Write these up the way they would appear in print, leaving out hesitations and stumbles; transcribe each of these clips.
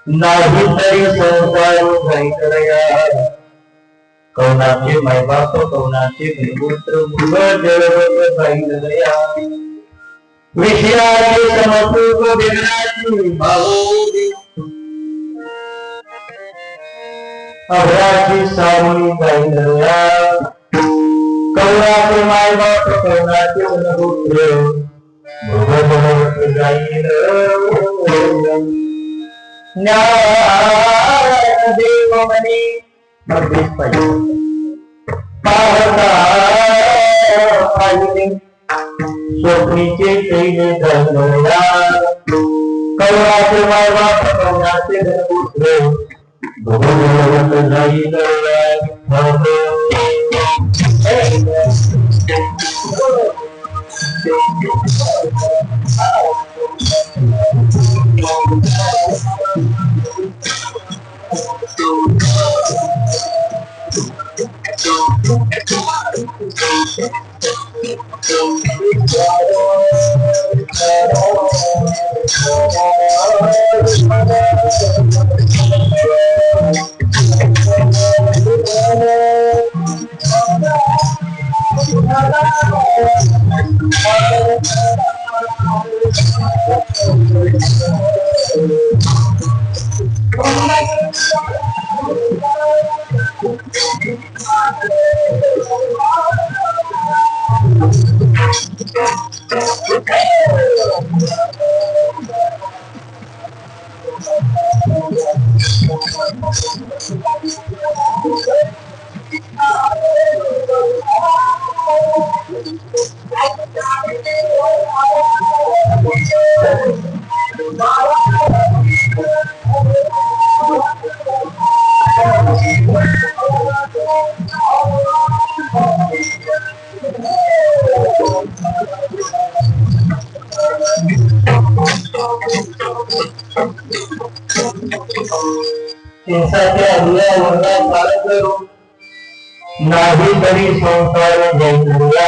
नाही तरी संसार कौनाचे मायबाप कौनाचे गुरुपुत्र मुलं जळवत राहिलया विषयाचे समतूक देण्याची भावोदी अभ्याची सावली राहिलया कौनाचे मायबाप कौनाचे गुरुपुत्र मुलं जळवत राहिल देव मनी पाहता स्वप्नीचे कैले धनया कौनाचे मायबाप कौनाचे धनपुत्र भगवत जाईल नाही तरी संसार जैनया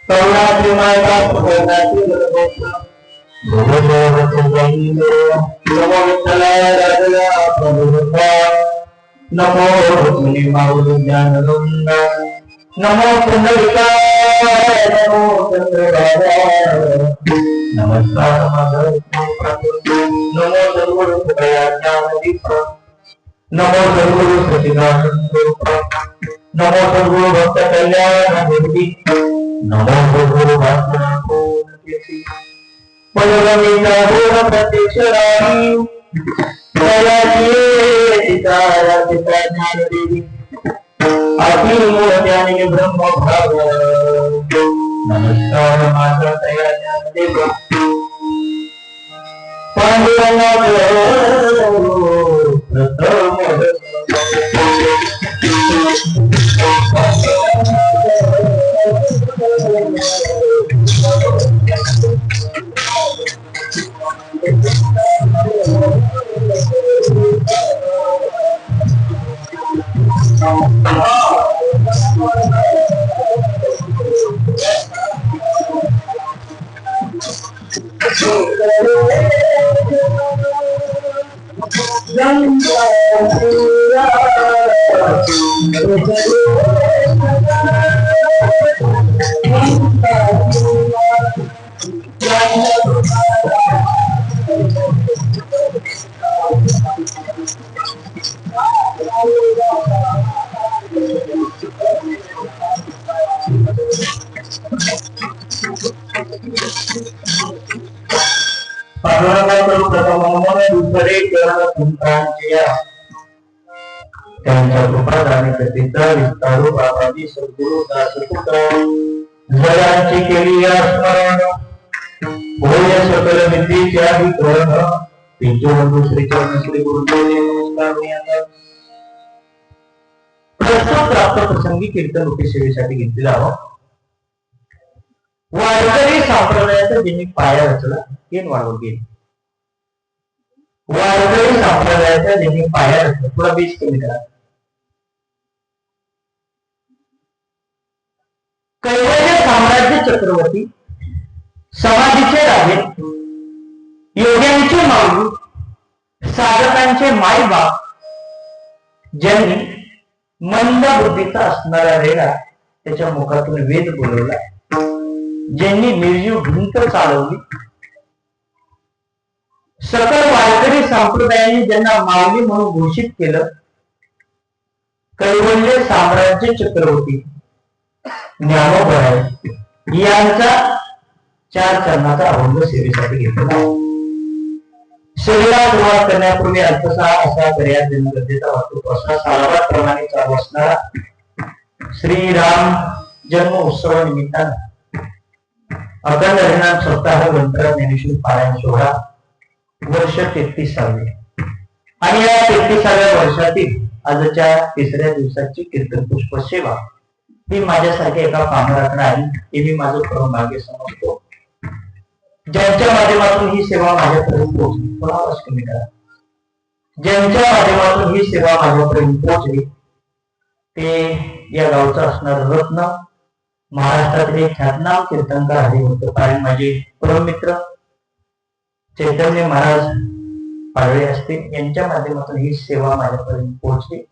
कौनाचे मायबाप कौनाचे भगवत जाईल नमो विठ्ठलाय राजया प्रभुता नमो रुक्मिणी माऊली ज्ञानरुंदा नमो पुंडलिकाय नमो चंद्रभागाय नमस्कार माधव नमो सद्गुरु कृपया ज्ञानदीप नमो सद्गुरु सच्चिदानंद नमो सद्गुरु भक्त कल्याण मूर्ति नमो सद्गुरु भास्कर पलगमीचा गुण प्रत्यक्ष राही ज्ञानदेवी अखिल मूर्त्याने ब्रह्म भाव नमस्कार माझा तया ज्ञानदेव पांडुरंग त्यांच्या कृपादाने कथित विस्तारू बाबाजी सद्गुरु दासपुत्र जगांची केली स्मरण होय सकल विद्येच्या विकरण पिंचू श्री चरण श्री गुरुदेव नमस्कार. प्रस्तुत प्राप्त प्रसंगी कीर्तन रूपी सेवेसाठी घेतलेला आहोत. वारकरी संप्रदायाचा ज्यांनी पाया रचला ते वाढवून गेले. वारकरी संप्रदायाचा ज्यांनी पाया रचला थोडा बीज कमी करा. कैवल्य साम्राज्य चक्रवर्ती समाधीचे राजे योग्यांचे माऊली साधकांचे मायबाप ज्यांनी मंद बुद्धीचा असणारा रेडा त्याच्या मुखातून वेद बोलवला, ज्यांनी निर्जीव भिंत चालवली, सकल वारकरी संप्रदायाने ज्यांना माऊली म्हणून घोषित केलं, कैवल्य साम्राज्य चक्रवर्ती ज्ञानोबा यांचा 4 चरणाचा अभंग सेवेसाठी घेतला. सेवेला सुरुवात करण्यापूर्वी अल्पसा असा पर्याय देणं गरजेचा वाटतो. असा सालाबाद प्रमाणे चालू असणारा श्रीराम जन्म उत्सव निमित्तानं अखंड हरिनाम सप्ताह ग्रंथ ज्ञानेश्वर पारायण सोहळा वर्ष 33वे आणि या 33व्या वर्षातील आजच्या 3ऱ्या दिवसाची कीर्तन पुष्प सेवा ही माझ्यासारख्या एका पामराकडे आली हे मी माझं परम भाग्य समजतो. ज्यांच्या माध्यमातून ही सेवा माझ्यापर्यंत पोहोचली, थोडा आवाज कमी करा. ज्यांच्या माध्यमातून ही सेवा माझ्यापर्यंत पोहोचली ते या गावचा असणार रत्न, महाराष्ट्रातील एक ख्यातनाम कीर्तनकार हरिभक्त पारायण माझे परम मित्र चैतन्य महाराज पाडळे असतील. यांच्या माध्यमातून ही सेवा माझ्यापर्यंत पोहोचली.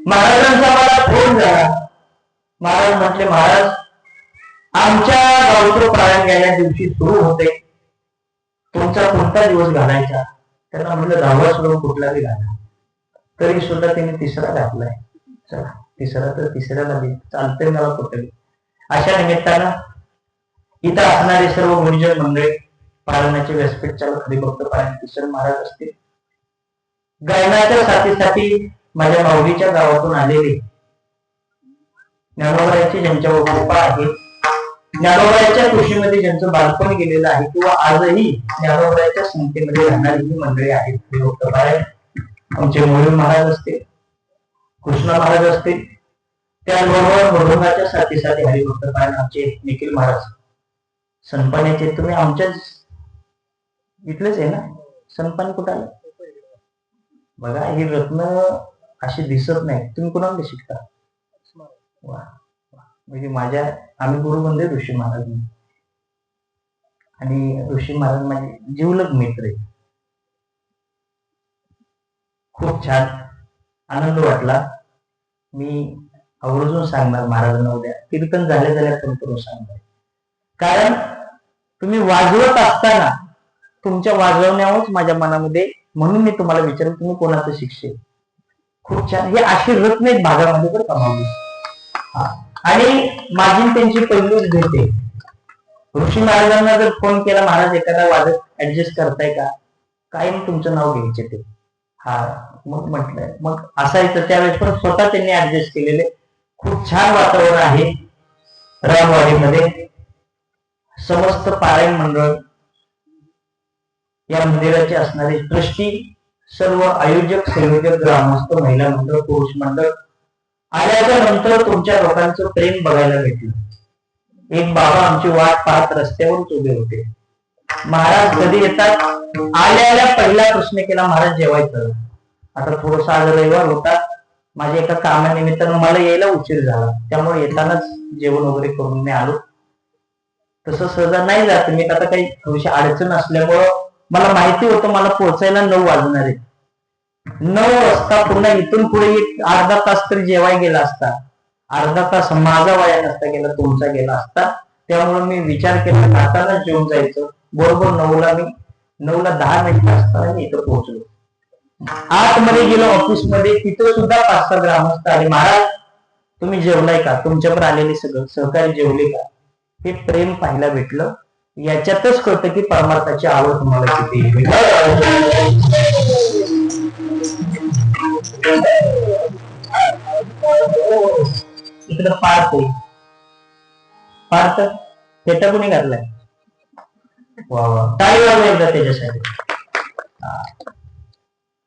महाराजांचा मला फोन झाला. महाराज म्हटले, महाराज आमच्या गावचं पारायण गेल्या दिवशी सुरू होते, तुमचा कोणता दिवस घालायचा? त्यांना म्हटलं 10वा सोडून कुठलाही घाला. तरी सुद्धा त्यांनी 3रा घातलाय. चला 3रा तर 3ऱ्याला चालतंय मला कुठे. अशा निमित्तानं इथं असणारे सर्व गुरुजन मंडळी, पारायणाचे व्यासपीठ चालक हरिभक्त पारायण किशोर महाराज असतील, गायनाच्या साथीसाठी माझ्या माऊलीच्या गावातून आलेले ज्ञानोबाची ज्यांच्यावर कृपा आहे, ज्ञानोबाच्या कृषीमध्ये ज्यांचं बालपण गेलेलं आहे किंवा आजही ज्ञानोबाच्या संख्येमध्ये राहणारी ही मंडळी आहेत. हरिभक्त पारायण आमचे मोहन महाराज असतील, कृष्णा महाराज असतील, त्याचबरोबर मृदंगाच्या साथीसाठी हरिभक्त पारायण आमचे निखिल महाराज सनपाण्याचे. तुम्ही आमच्याच इथलेच आहे ना? सनपान कुठं आलं बघा. ही रत्न अशी दिसत नाही. तुम्ही कोणाकडे शिकता? वा, म्हणजे आम्ही गुरुबंधे ऋषी महाराज आणि ऋषी महाराज माझे जीवलग मित्र आहे. खूप छान आनंद वाटला. मी आवर्जून सांगणार महाराजांना उद्या कीर्तन झाल्या पण करून सांगणार. कारण तुम्ही वाजवत असताना तुमच्या वाजवण्यावरच माझ्या मनामध्ये, म्हणून मी तुम्हाला विचारलं तुम्ही कोणाचं शिक्षक. खूप छान. हे अशी रत्न एक भागामध्ये पण कमावली. आणि माझी त्यांची पहिलीच भेट आहे. ऋषी महाराजांना जर फोन केला, महाराज एखादा वादक ऍडजस्ट करताय का, कायम तुमचं नाव घ्यायचे ते. मग म्हटलंय, मग असायचं त्यावेळेस पण स्वतः त्यांनी ऍडजस्ट केलेले. खूप छान वातावरण आहे रामवाडीमध्ये. समस्त पारायण मंडळ, या मंदिराचे असणारे ट्रस्टी, सर्व आयोजक, संयोजक, ग्रामस्थ, महिला मंडळ, पुरुष मंडळ आल्याच्या नंतर तुमच्या लोकांचं प्रेम बघायला भेटलं. एक बाबा आमची वाट पाहत रस्त्यावरच उभे होते. महाराज कधी येतात? आल्या पहिला प्रश्न केला, महाराज जेवायचं. आता थोडंसं आज रविवार होता, माझ्या एका कामानिमित्तानं मला यायला उशीर झाला, त्यामुळे येतानाच जेवण वगैरे करून मी आलो. तसं सहजा नाही जात मी, आता काही थोडीशी अडचण असल्यामुळं मला माहिती होतं मला पोहोचायला 9 वाजणार आहे. 9 वाजता पुन्हा इथून पुढे एक अर्धा तास तरी जेवाय गेला असता. अर्धा तास माझा वाया नसता गेला, तुमचा गेला असता. त्यामुळे मी विचार केला जातानाच जेवून जायचं. बरोबर 9ला मी 9ला 10 मिनिटं असताना मी इथं पोहोचलो. आतमध्ये गेलो ऑफिसमध्ये, तिथे सुद्धा 5-6 ग्रामस्थ आले. महाराज तुम्ही जेवलाय का? तुमच्यावर आलेले सगळं सहकारी जेवले का? हे प्रेम पाहायला भेटलं. याच्यातच कळतं की परमार्थाची आवड तुम्हाला किती. इकडं पार्थ आहे. पार्थ फेटा कोणी घातलाय? वा वा, टाळी वाजवा एकदा त्याच्यासाठी.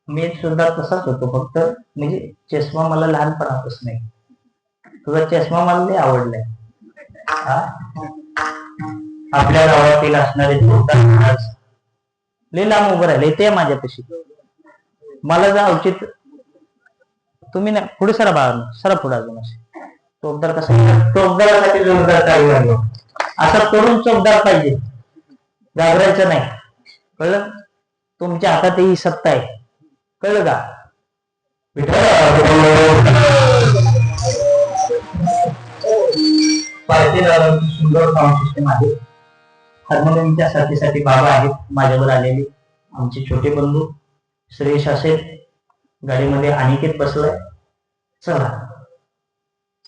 मी सुद्धा तसाच होतो, फक्त म्हणजे चष्मा मला लहानपणापासून नाही. तुझा चष्मा मला लय आवडलाय. आपल्या गावातील असणारे लय लांब उभं राहिले ते माझ्यापाशी. मला जर औचित तुम्ही ना पुढे सरा बाळा, सरा पुढे अजून असे चोपदार कसा चोपदारासाठी जोरदार टाळी वाजवा. असा तरुण चोपदार पाहिजे, घाबरायचं नाही. कळलं? तुमच्या हातात ही सत्ता आहे, कळलं का? सुंदर साऊंड सिस्टम आहे. हार्मोनियमच्या साथीसाठी बाबा आहेत माझ्यावर आलेले. आमचे छोटे बंधू श्रेयश असेल, गाडीमध्ये अनिकेत बसलाय. चला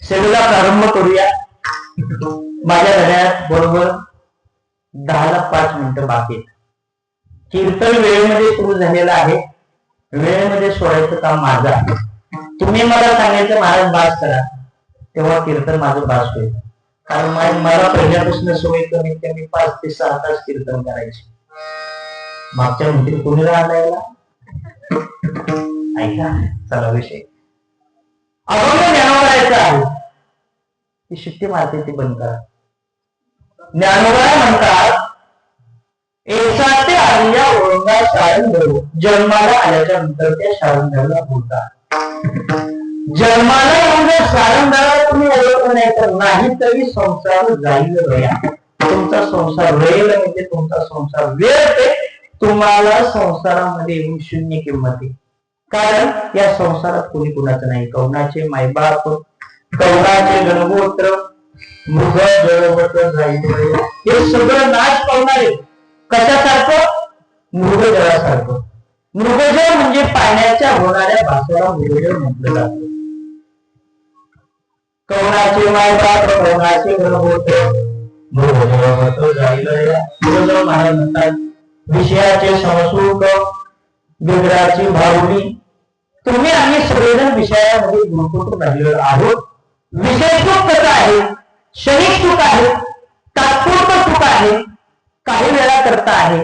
सेवेला प्रारंभ करूया. माझ्या घड्याळात बरोबर 10:05 बाकी आहेत. कीर्तन वेळेमध्ये सुरू झालेला आहे, वेळेमध्ये सोडायचं काम माझं आहे. तुम्ही मला सांगायचं महाराज बास करा, तेव्हा कीर्तन माझं बास होईल. कारण मला पहिल्यापासून सवय कमीत कमी 5 ते 6 तास कीर्तन करायचे. मागच्या म्हणतील कोणी राहिला ऐका. चला विषय अभंग ज्ञानोबाचा आहे. ती शिट्टी मारते ती बंद करा. ज्ञानोबा म्हणतात, एसाते आलेल्या ओळंगा शाळण धरू, जन्माला आल्याच्या नंतर त्या शाळंधाला बोलतात. जन्माला येऊन शाळंधाला तुम्ही ओळख नाही तर नाही तरी संसार जाईल रया. तुमचा संसार राहील म्हणजे तुमचा संसार वेळ, तुम्हाला संसारामध्ये येऊन शून्य किंमत आहे. कारण या संसारात कोणी कुणाचं नाही. कवनाचे मायबाप, कवनाचे गणगोत्र, मृग जळवत जाईल, हे सगळं नाश पावणारे. कशासारखं? मृगजळासारखं. मृगजळ म्हणजे पाण्याच्या होणाऱ्या भासाला मृगजळ म्हटलं जातं. कवनाचे मायबाप, कवनाचे गणगोत्र, मृग जळवत जाईल. मृगजळ महाराज म्हणतात, विषयाचे संसुख, बिगडाची भावली. तुम्ही आम्ही सगळेजण विषयामध्ये गुंतून राहिलेलो आहोत. विषय सुख कसं आहे? क्षणिक सुख आहे, तात्पुरतं सुख आहे, काही वेळा करता आहे,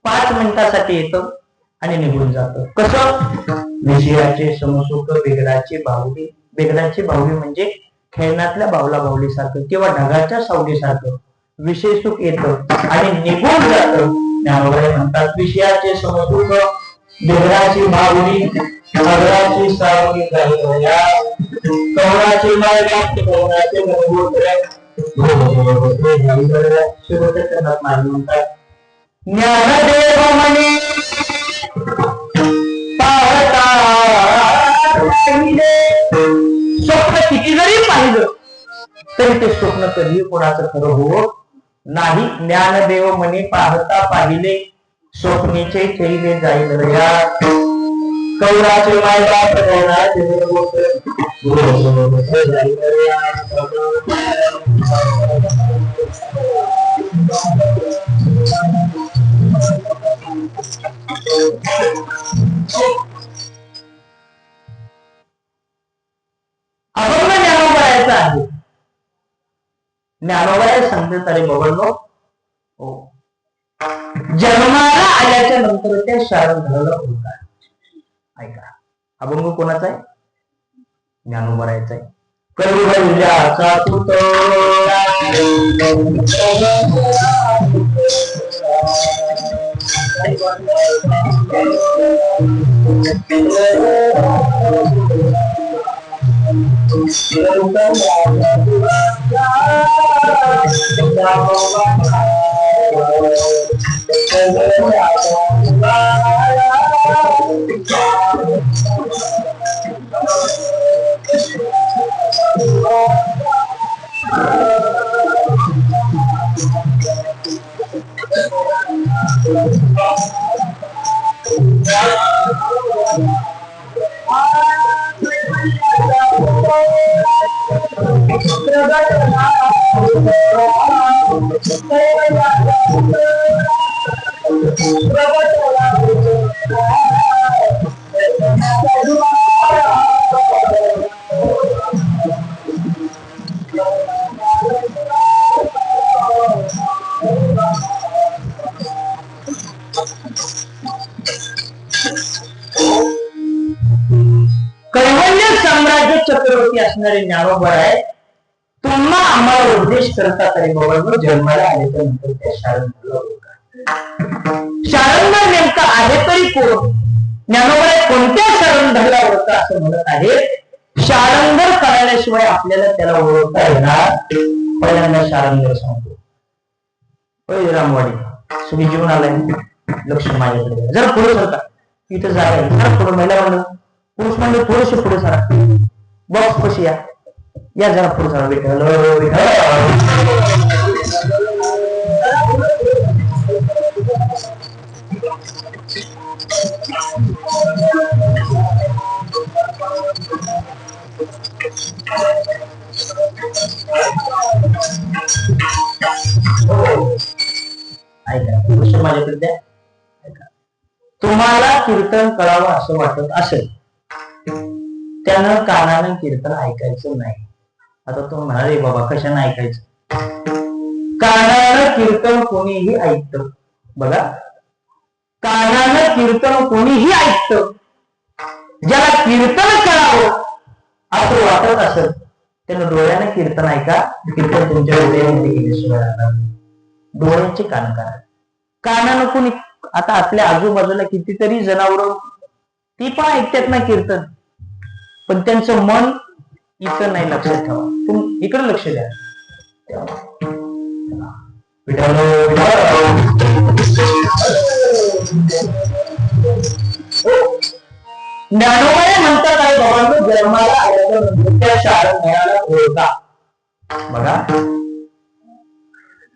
5 मिनिटासाठी येतं आणि निघून जातं. कसं? विषयाचे समसुख, बिगडाची बाहुली. बिगडाची बाहुली म्हणजे खेळण्यातल्या बावला बाहुली सारखं किंवा ढगाच्या सावली सारखं विषय सुख येतं आणि निघून जातं. ज्ञानोबा म्हणतात, विषयाचे समसुख, बिगडाची बाहुली, ढगाची सावली जाईल, कवनाचे मायबाप, कवनाचे गणगोत्र, ज्ञानदेव म्हणे पाहता स्वप्न किती जरी पाहिलं तरी ते स्वप्न कधी कोणाचं खरं होत नाही. ज्ञानदेव म्हणे पाहता पाहिले स्वप्नीचे चैले जाईल रया. कवनाचे मायबाप, कवनाचे गणगोत्र, जाईल रया. अभंग ज्ञानोबाचा आहे. ज्ञानोबाया सांगते तरी बाबांनो, जन्माला आल्याच्या नंतर त्या शाळंधाला बोलतात. ऐका, अभंग कोणाचा आहे? ज्ञानोबाचा आहे. करुल्याचा पुत्र साम्राज्य चक्रवर्ती असणारे ज्ञानोबा आहे. तुम्हा आम्हाला उपदेश करता तरी बाबा जन्माला आल्याच्या नंतर त्या शारंगला शारंग नेमका आहे तरी कोण? ज्ञानोबा कोणत्या शारंगला ओळखता असं म्हणत आहे. शारंगर कळल्याशिवाय आपल्याला त्याला ओळखता येणार. पहिल्यांदा शारंगर सांगतो. रामवाडी सुखी जीवन आलाय. लक्ष माझ्याकडे जरा पुढे सरका. इथं जागा जरा पुढे महिला मंडळ पुरुष मंडळ थोडेसे पुढे सारा. बॉक्स पशी या जरा पुढे सारा. विठ्ठल ऐका माझ्याकडे द्या. तुम्हाला कीर्तन करावं असं वाटत असेल त्यानं कानानं कीर्तन ऐकायचं नाही. आता तो म्हणाले बाबा कशाने ऐकायचं? कानानं कीर्तन कोणीही ऐकत. बघा कानानं कीर्तन कोणीही ऐकत. ज्याला कीर्तन करावं असं वाटत असेल त्यानं डोळ्यानं कीर्तन ऐका. कीर्तन तुमच्या डोळ्यामध्ये गेल्याशिवाय डोळ्याचे कान करा. कानानं कोणी आता आपल्या आजूबाजूला कितीतरी जनावर ती पण ऐकतात ना कीर्तन, पण त्यांचं मन इथं नाही. लक्षात ठेवा. तुम्ही इकडे लक्ष द्या. ज्ञानोबा म्हणतात आहे बाबांनो जन्माला आल्यानंतर त्या शारंगला ओळखा. बघा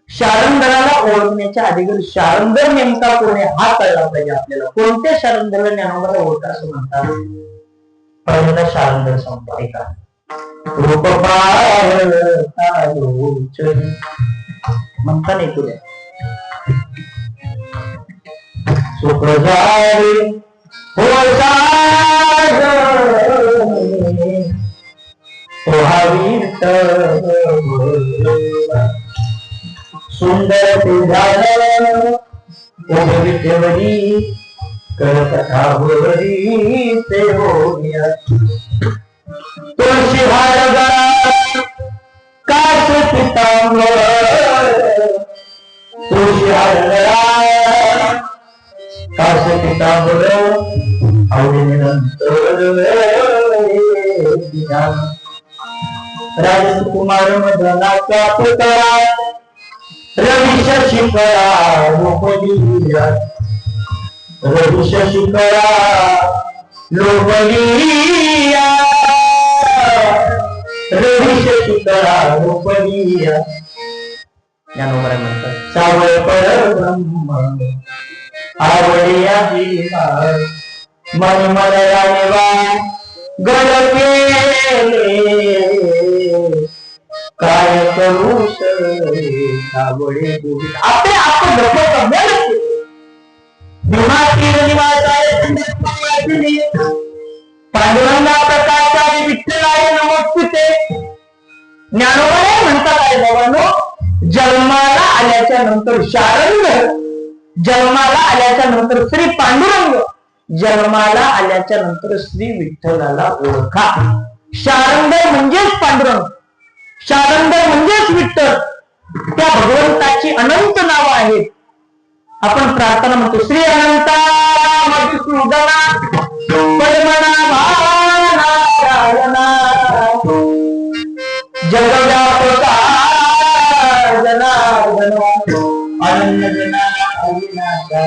शारंगला ओळखण्याच्या अगोदर शारंगर नेमका कोण आहे हा कळला पाहिजे आपल्याला. कोणत्या शारंगला ज्ञानोबाला ओळखा असं म्हणतात? पहिल्यांदा शारंगर सांगतो ऐका. रूप म्हणता नाही तुला सुख जाळे सुंदर ते झालं विठेवरी कथा होरी ते होया तुळशी हार गळा कास पितांबर तुळशी हार गळा कास पितांबर आवडीने नंतर राजकुमार मदनाचा पुतळा रवी शशिकळा लोकलीला रवी शशिकळा लोकलीया रवी शशिकळा लोकलीया. ज्ञानोबा म्हणतात सावळ परब्रह्म आवडया जीवा मन मलयावा गड केले काय करू सावळे गोविंद. आपले आपण धर्म पांडुरंगा प्रकारचा विठ्ठलाय नमस्ते. ज्ञानोबा म्हणतात आहे बाबांनो जन्माला आल्याच्या नंतर शारंग, जन्माला आल्याच्या नंतर श्री पांडुरंग, जन्माला आल्याच्या नंतर श्री विठ्ठलाला ओळखा. शारंग म्हणजेच पांडुरंग, शारंग म्हणजेच विठ्ठल. त्या भगवंताची अनंत नावं आहेत. आपण प्रार्थना म्हणतो श्री अनंता मधुसूदना पद्मनाभा नारायणा जगव्यापका जनार्दना अनन्य जना अविनाशा.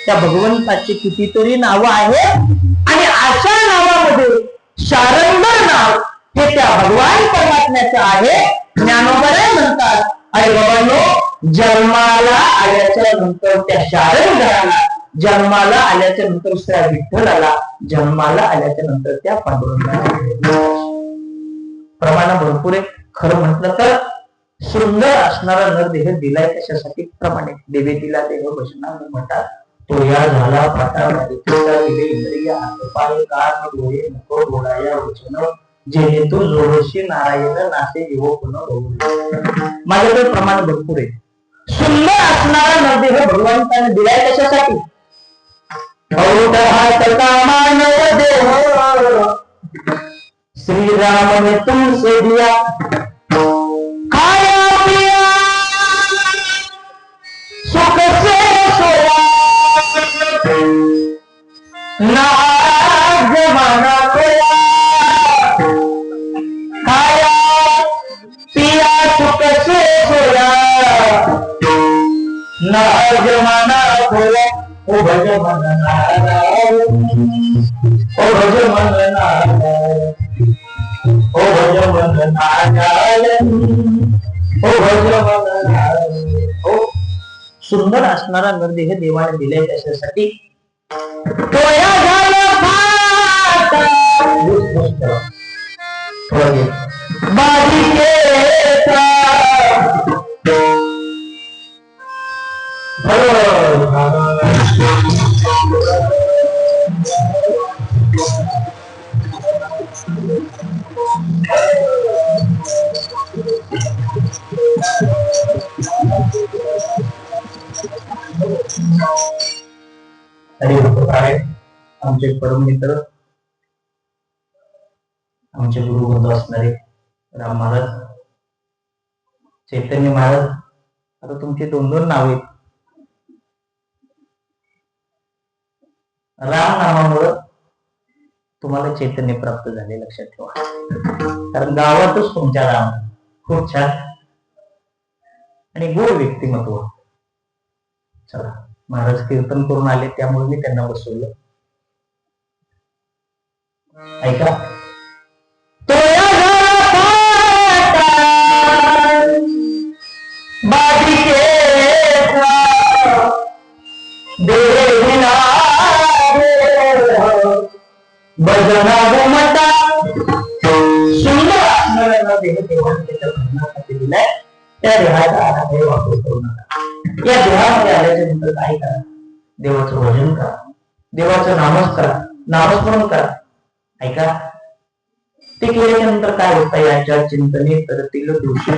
त्या भगवंताची कितीतरी नावं आहेत आणि अशा नावामध्ये शारंगर नाव हे त्या भगवान परमात्म्याचं आहे. ज्ञानोबा म्हणतात अरे बाबांनो जन्माला आल्याच्या नंतर त्या शारंगराला, जन्माला आल्याच्या नंतर त्या विठ्ठलाला, जन्माला आल्याच्या नंतर त्या पांडुरंगाला प्रमाण भरपूर आहे. खरं म्हटलं तर सुंदर असणारा नरदेह दिलाय कशासाठी? प्रमाणे देवे दिला देह भजना म्हणतात. तो या झाला पाटा इंद्रिय हातपाय कान डोळे मुख डोळाया वचन जेणे तू जोडशी नारायण नासे जीव पुन्हा. माझ्याकडे प्रमाण भरपूर आहे. सुंदर असणारा नरदेह भगवंताने दिलाय कशासाठी? मानव देह श्री राम ने तुमसे दिया खाया पिया सुख से सोया ना जमाना खोया खाया पिया सुख से सोया ना जमाना खोया ओ भज मन नारायण ओ भज मन नारायण ओ भज मन नारायण ओ भज मन नारायण ओ सुंदर असणारा नरदेह देवाने दिलाय त्याच्यासाठी तोया झाला फाटा बालिकेचा आमचे परम मित्र आमचे गुरुबंधू असणारे राम महाराज चैतन्य महाराज आता तुमची दोन नाव आहेत राम नामामुळे तुम्हाला चैतन्य प्राप्त झाले लक्षात ठेवा कारण गावातच तुमच्या राम खूप छान आणि गोड व्यक्तिमत्व चला महाराज कीर्तन करून आले त्यामुळे मी त्यांना बसवलं ऐका भजना गोमटा सुंदर असणाऱ्या देह देवाने त्याच्या भजनासाठी दिलाय त्या देहाचा आराधना वापर करू नका या देहामध्ये आल्याच्या नंतर काय करा देवाचं भजन करा देवाचं नामस्मरण करा ऐका ते केल्याच्या नंतर काय होतं याच्या चिंतने करतील दोषी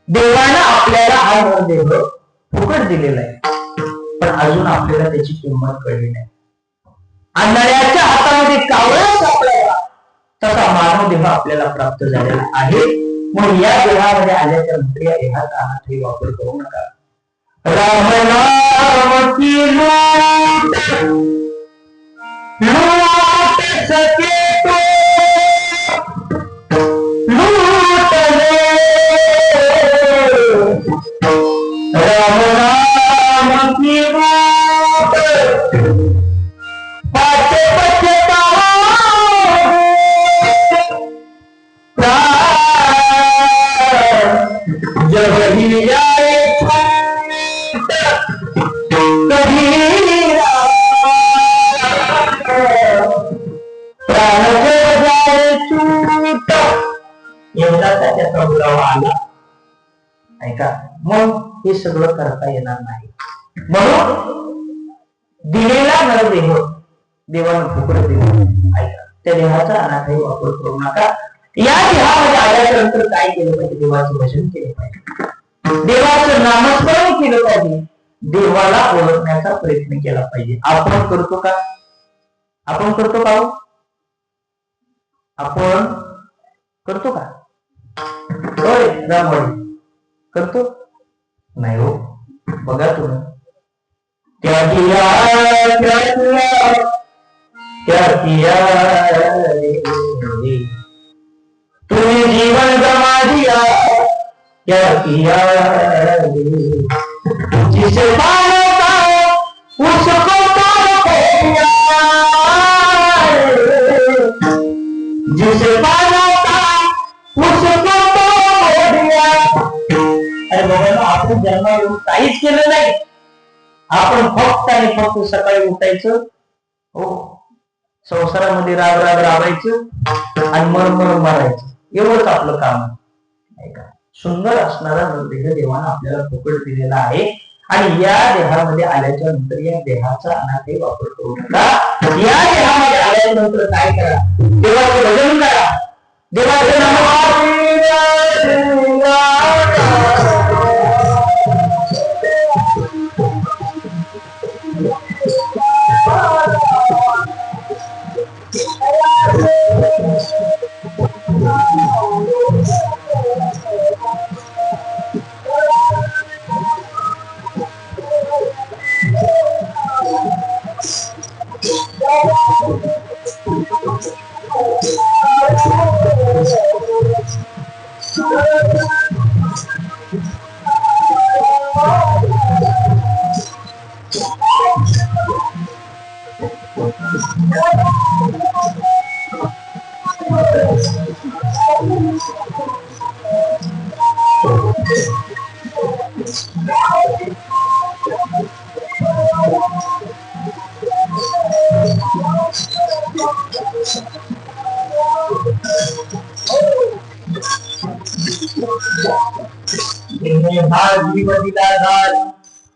देवानं आपल्याला हा नरदेह फुकट दिलेला आहे पण अजून आपल्याला त्याची किंमत कळली नाही अंधाऱ्याच्या हातामध्ये कावळा सापडला तसा मानव देह आपल्याला प्राप्त झालेला आहे म्हणून या देहामध्ये आल्याच्या नंतर या देहाचा अनाथही वापर करू नका राम नाम की लूट सके तो लूट ले राम नाम की पाचे जब ही आए एवढा त्याचा बुलावा आला ऐका मग हे सगळं करता येणार नाही म्हणून दिलेला नरदेह देवानं फुकट दिला ऐका त्या देहाचा अनाथही वापर करू नका या देहामध्ये आल्याच्या नंतर काय केलं पाहिजे देवाचं भजन केलं पाहिजे देवाचं नामस्मरण केलं पाहिजे देवाला ओळखण्याचा प्रयत्न केला पाहिजे आपण करतो का आपण करतो का आपण करतो का होय रामवाडी करतो नाही हो बघा तुम्ही क्या किया तूने जीवन गवा दिया क्या किया जिसे पाना था उसको तो दिया जिसे पाना था उसको तो दिया अरे बाबा आपण जन्म येऊन काहीच केलं नाही आपण फक्त आणि फक्त सकाळी उठायचं हो संसारामध्ये राग राबायचं आणि मर मारायचं एवढंच आपलं काम आहे का सुंदर असणारा नरदेह देवानं आपल्याला फुकट दिलेला आहे आणि या देहामध्ये आल्याच्या नंतर या देहाचा अनाथही वापर करू नका या देहामध्ये आल्याच्या नंतर काय करा देवाचं भजन करा देवाचं नाम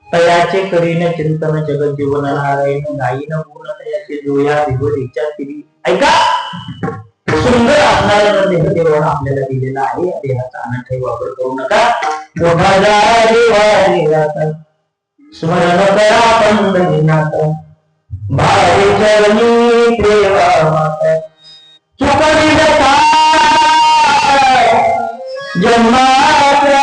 तयाचे करीन चिंतन जगत जीवन नारायण गायीन पूर्ण तयाचे जोया विभूतीच्या तिरी. ऐका, सुंदर असणारा देव आपल्याला दिलेला आहे. देहाचा अनाठाई वापर करू नका. स्मरण करा पंढरीनाथ भावे चरणी प्रेमा माता. चुकली जन्मात्रा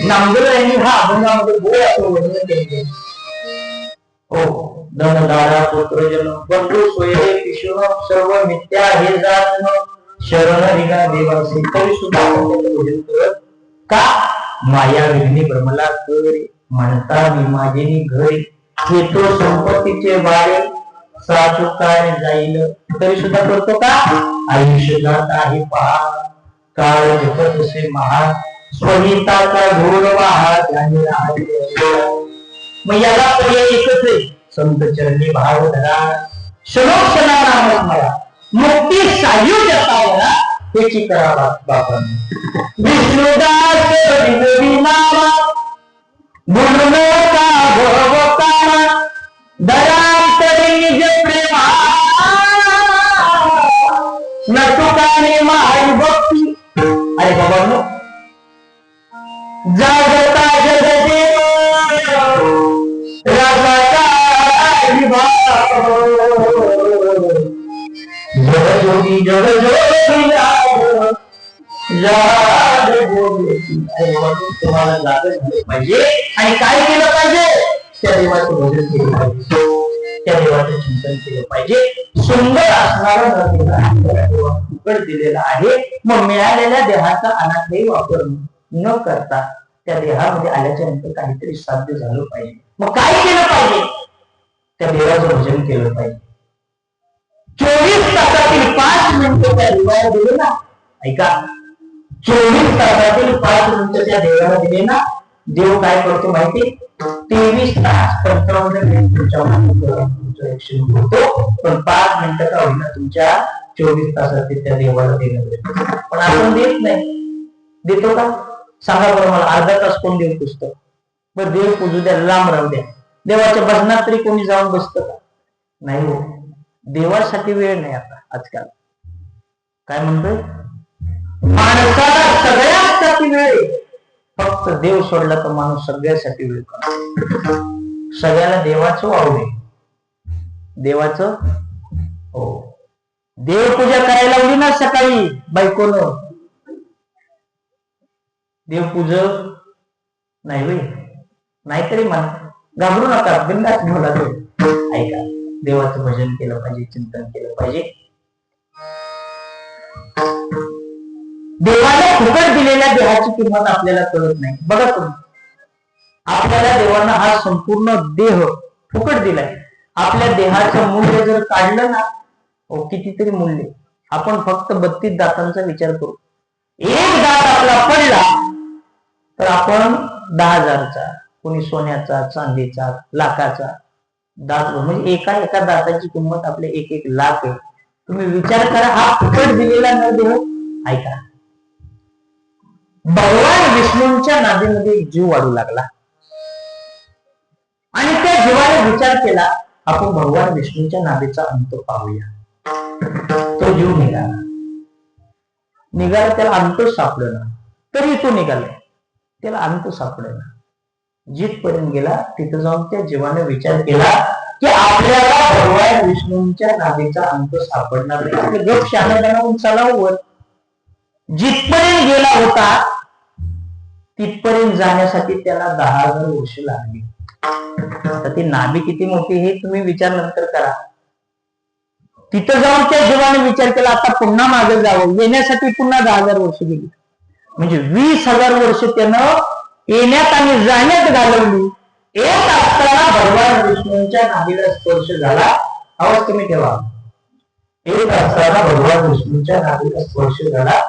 नामदेव हा अभंगामध्ये गोळा वर्णन केले. हो, धनदारा पुत्र जन्म बंधू सोयरे किशोर सर्व मिथ्या हे जाण शरण रिगा देवासे. तरी सुद्धा भोजन करत का? माया विघ्ने ब्रह्मला करे म्हणता मी माझे घरी येतो संपत्तीचे वारे साचू काय जाईल. तरी सुद्धा करतो का? आयुष्य जात आहे पहा काळ जपत असे महा स्वहिताचा घोर वाहा ज्ञानी राहते. मग याला पर्याय एकच आहे, संत चरणी भाव धरा क्षणोक्षणा नाम स्मरा मुक्ती सायुज्यता त्याची करावा बापन. विष्णुदास नामा गुणवता भवकामा दयातरी प्रेमा नटुकाने माई भक्ती. अरे बाबा जागता जगदेव राजाचा जगजोगी जगजोगी तुम्हाला जाग झाले पाहिजे. आणि काय केलं पाहिजे? त्या देवाचं भजन केलं पाहिजे, त्या देवाचं चिंतन केलं पाहिजे. सुंदर असणारा फुकट दिलेला आहे. मग मिळालेल्या देहाचा अनाठाई वापर न करता त्या देहामध्ये आल्याच्या नंतर काहीतरी साध्य झालं पाहिजे. मग काय केलं पाहिजे? त्या देवाचं भजन केलं पाहिजे. 24 तासातील 5 मिनिटं त्या देवाला दिले ना. ऐका, 24 तासातील 5 मिनिटं त्या देवाला दिले ना, देव काय करतो माहिती? 23 तास 55 मिनिट तुमच्या ऍक्शन होतो. पण 5 मिनिटं का होईना तुमच्या 24 तासातील त्या देवाला देणं. पण आपण देत नाही. देतो का? सांगा बरं मला. अर्धा तास कोण देव पुस्तक? बरं देव पूजू द्या, लांब राहू द्या. देवाच्या भजनात तरी कोणी जाऊन बसतं का? नाही हो. देवासाठी वेळ नाही आता आजकाल. काय म्हणतोय? माणसाला सगळ्यासाठी वेळ. फक्त देव सोडला तर माणूस सगळ्यासाठी वेळ करतो. सगळ्याला देवाचं वावडे, देवाचं. हो, देवपूजा करायला लावली ना सकाळी बायकोनं, देवपूजक नाही होय. नाहीतरी म्हणा, घाबरू नका, बिनधास्त बोला. ऐका, देवाचं भजन केलं पाहिजे, चिंतन केलं पाहिजे. देवाने फुकट दिलेल्या देहाची किंमत आपल्याला कळत नाही. बघा तुम्ही, आपल्याला देवानं हा संपूर्ण देह फुकट दिलाय. आपल्या देहाचं मूल्य जर काढलं ना, कितीतरी मूल्य. आपण फक्त 32 दातांचा विचार करू. एक दात आपला पडला तर आपण 10,000चा, कोणी सोन्याचा, चांदीचा, लाखाचा दात, म्हणजे एका दाताची किंमत आपले 1-1 लाख आहे. तुम्ही विचार करा, हा फुकट दिलेला न देह. ऐका, भगवान विष्णूंच्या नादीमध्ये जीव वाढू लागला आणि त्या जीवाने विचार केला, आपण भगवान विष्णूंच्या नादीचा अंत पाहूया. तो जीव निघाला, त्याला अंत सापडला. तरी तो निघालाय, त्याला अंत सापडेना. जिथपर्यंत गेला तिथं जाऊन त्या जीवाने विचार केला की आपल्याला भगवान विष्णूंच्या नादीचा अंत सापडणार नाही. आपलं गप शान बनवून चालावं. जिथपर्यंत गेला होता तिथपर्यंत जाण्यासाठी त्याला 10,000 वर्ष लागली. तर ती नाभी किती मोठी हे तुम्ही विचार नंतर करा. तिथं जाऊन त्या जीवाने विचार केला आता पुन्हा मागे जावं. येण्यासाठी पुन्हा 10,000 वर्ष गेली. म्हणजे 20,000 वर्ष त्यानं येण्यात आणि जाण्यात घालवली. एक असताना भगवान विष्णूंच्या नाभीला स्पर्श झाला. आवाज तुम्ही ठेवा. एक असताना भगवान विष्णूंच्या नाभीला स्पर्श झाला.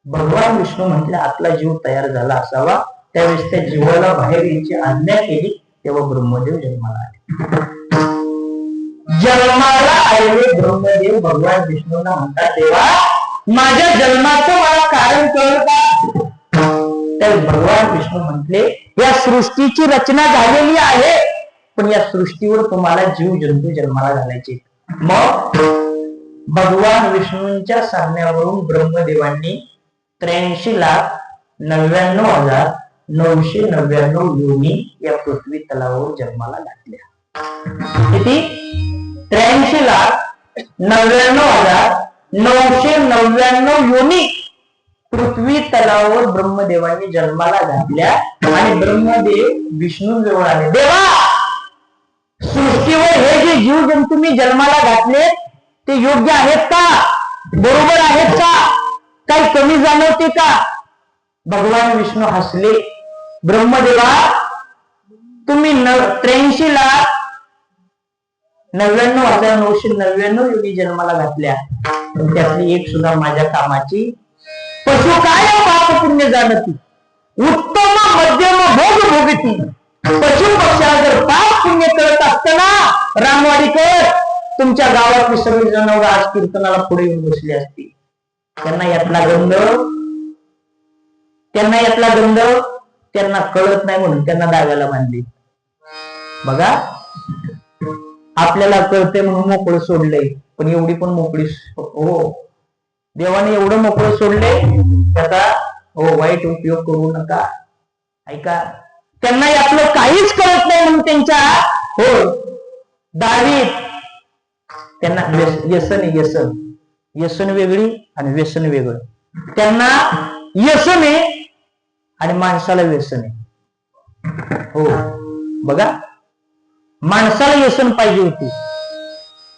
भगवान विष्णू म्हटले आपला जीव तयार झाला असावा. त्यावेळेस त्या जीवाला बाहेर यायची आज्ञा केली. तेव्हा ब्रह्मदेव जन्माला आले. जन्माला आलेले ब्रह्मदेव भगवान विष्णूंना म्हणतात देवा माझ्या जन्माचं मला कारण कळलं का? तर भगवान विष्णू म्हटले या सृष्टीची रचना झालेली आहे पण या सृष्टीवर तुम्हाला जीव जंतू जन्माला घालायचे. मग भगवान विष्णूंच्या सांगण्यावरून ब्रह्मदेवांनी 83,99,999 योनी या पृथ्वी तलावावर जन्माला घातल्या. किती? 83,99,999 योनी पृथ्वी तलावावर ब्रह्मदेवांनी जन्माला घातल्या. आणि ब्रह्मदेव विष्णूंजवळ आले. देवा सृष्टीवर हे जे जीव जंतू मी जन्माला घातले ते योग्य आहेत का? बरोबर आहेत का? काही कमी जाणवते का? भगवान विष्णू हसले. ब्रह्मदेवा तुम्ही 83,99,999 योनी जन्माला घातल्या पण त्यातली एक सुद्धा माझ्या कामाची पशु काय पाप पुण्य जाणती उत्तम मध्यम भोग भोगती. पशु पक्षाला जर पाप पुण्य करत असताना रामवाडीकर तुमच्या गावातली सगळी जनावर आज कीर्तनाला पुढे येऊन बसली असती. त्यांना यातला गंध त्यांना कळत नाही म्हणून त्यांना दागाला बांधली. बघा आपल्याला कळते म्हणून मोकळं सोडलंय पण एवढी पण मोकळी हो देवाने एवढं मोकळं सोडलंय त्याचा वाईट उपयोग करू नका. ऐका त्यांना यातलं काहीच कळत नाही म्हणून त्यांच्या दावीत त्यांना व्यसन वेगळी आणि व्यसन वेगळं. त्यांना व्यसन आहे आणि माणसाला व्यसन आहे. हो बघा माणसाला व्यसन पाहिजे होती.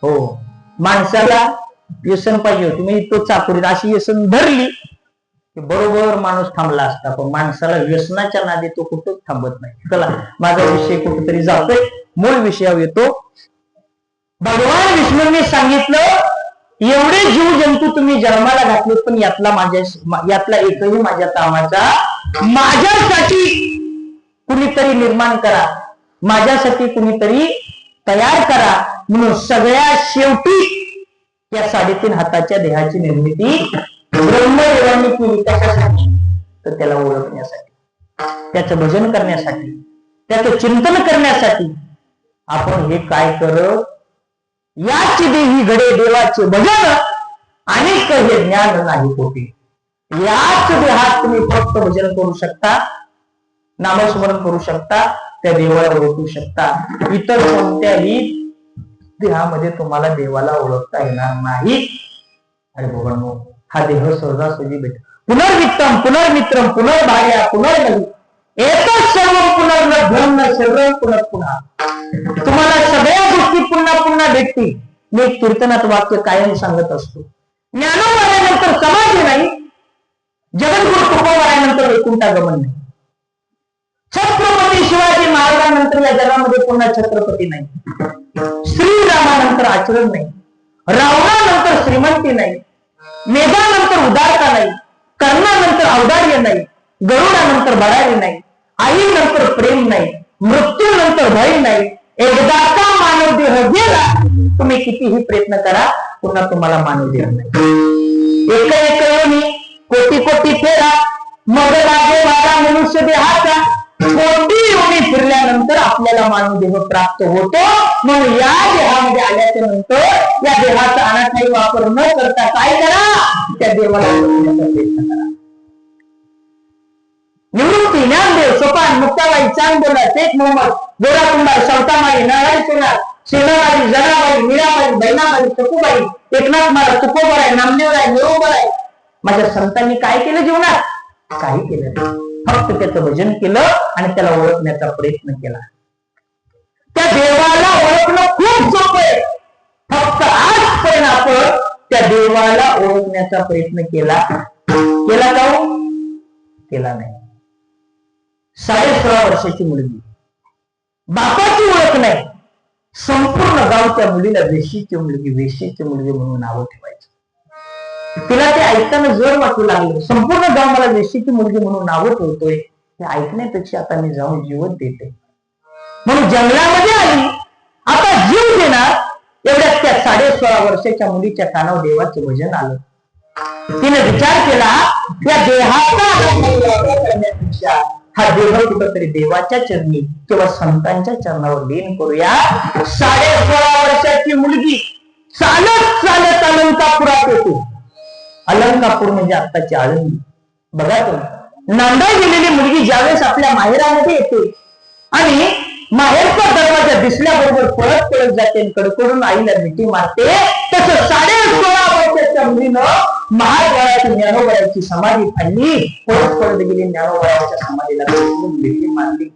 हो माणसाला व्यसन पाहिजे होती म्हणजे तो चाकोरीत अशी व्यसन धरली की बरोबर माणूस थांबला असता. पण माणसाला व्यसनाच्या नादी तो कुठंच थांबत नाही. चला माझा विषय कुठेतरी जातोय. मूळ विषयावर येतो. भगवान विष्णूंनी सांगितलं एवढे जीव जंतू तुम्ही जन्माला घातले पण यातला एकही माझ्या कामाचा माझ्यासाठी कुणीतरी निर्माण करा माझ्यासाठी कुणीतरी तयार करा. म्हणून सगळ्या शेवटी या 3.5 हाताच्या देहाची निर्मिती ब्रह्मदेवांनी केली. कशासाठी? तर त्याला ओळखण्यासाठी त्याचं भजन करण्यासाठी त्याचं चिंतन करण्यासाठी. आपण हे काय करत याची देही घडे देवाचे भजन आणि हे ज्ञान नाही पोटी. याच देहात तुम्ही फक्त भजन करू शकता नामस्मरण करू शकता त्या देवाला ओळखू शकता. इतर कोणत्याही देहामध्ये तुम्हाला देवाला ओळखता येणार नाही. अरे भगवानो हा देह सहजासहजी भेट पुनर्वित्तम पुनर्मित्रम पुनर्भार्या पुनर्नवी एकच सर्व पुनर्न सर्व पुन्हा तुम्हाला सगळ्या गोष्टी पुन्हा पुन्हा भेटतील. मी एक कीर्तनात वाक्य कायम सांगत असतो. ज्ञानोबाऱ्यानंतर समाधी नाही जगद्गुरु तुकोबाऱ्यानंतर वैकुंठागमन नाही. छत्रपती शिवाजी महाराजांनंतर या जगामध्ये पुन्हा छत्रपती नाही. श्रीरामानंतर आचरण नाही. रावणानंतर श्रीमंती नाही. मेघानंतर उदारता नाही. कर्णानंतर औदार्य नाही. गरुडानंतर बळारी नाही. आईनंतर प्रेम नाही. मृत्यूनंतर भय नाही. एकदाचा मानव देह गेला तुम्ही कितीही प्रयत्न करा पुन्हा तुम्हाला मानव देह नाही. एक योनी कोटी कोटी फेरा मग लागे वारा मनुष्य देहाचा. कोटी योनी फिरल्यानंतर आपल्याला मानव देह प्राप्त होतो. म्हणून या देहामध्ये आल्याच्या नंतर या देहाचा अनाठाई वापर न करता काय करा त्या देवाला ओळखण्याचा प्रयत्न करा. निवृत्ती, ज्ञानदेव, सोपान, मुक्ताबाई, चांदोला, शेख मोहम्मद, गोरा कुंभार, सवतामाई, नळाई सोनार, सेनाबाई, जनाबाई, मीराबाई, बहिणाबाई, सखूबाई, एकनाथ महाराज, तुकोबराय, नामदेवराय, निरोबराय. माझ्या संतांनी काय केलं जीवनात? काही केलं नाही. फक्त त्याचं भजन केलं आणि त्याला ओळखण्याचा प्रयत्न केला. त्या देवाला ओळखणं खूप सोपं आहे. फक्त आजपर्यंत आपण त्या देवाला ओळखण्याचा प्रयत्न केला का? केला नाही. 16.5 वर्षाची मुलगी, बापाची ओळख नाही. संपूर्ण गाव त्या मुलीला वेशीची मुलगी, वेशीची मुलगी म्हणून नाव ठेवायचं. तिला ते ऐकताना जर वाटू लागलं, संपूर्ण गाव मला वेशीची मुलगी म्हणून नाव ठेवतोय, हे ऐकण्यापेक्षा आता मी जाऊन जीवन देते म्हणून जंगलामध्ये आली. आता जीव देणार. एवढ्यात त्या 16.5 वर्षाच्या मुलीच्या कानावर देवाचं भजन आलं. तिने विचार केला, त्या देहाचा करण्यापेक्षा हा देह कुठंतरी देवाच्या चरणी किंवा संतांच्या चरणावर लीन करूया. 16.5 वर्षाची मुलगी चालत चालत अलंकापुरात येते. अलंकापूर म्हणजे आत्ताची आळंदी. बघा तुम्ही, नांदाई गेलेली मुलगी ज्यावेळेस आपल्या माहेरामध्ये येते आणि माहेरचा दरवाजा दिसल्याबरोबर पळत पळत जाते, कडकडून आईला मिठी मारते, तसं 16.5 वर्षाच्या मुलीनं महाराजाची ज्ञानोबाची समाधी पाहिली. पळत पळत गेली, ज्ञानोबाच्या समाधीला मिठी मारली,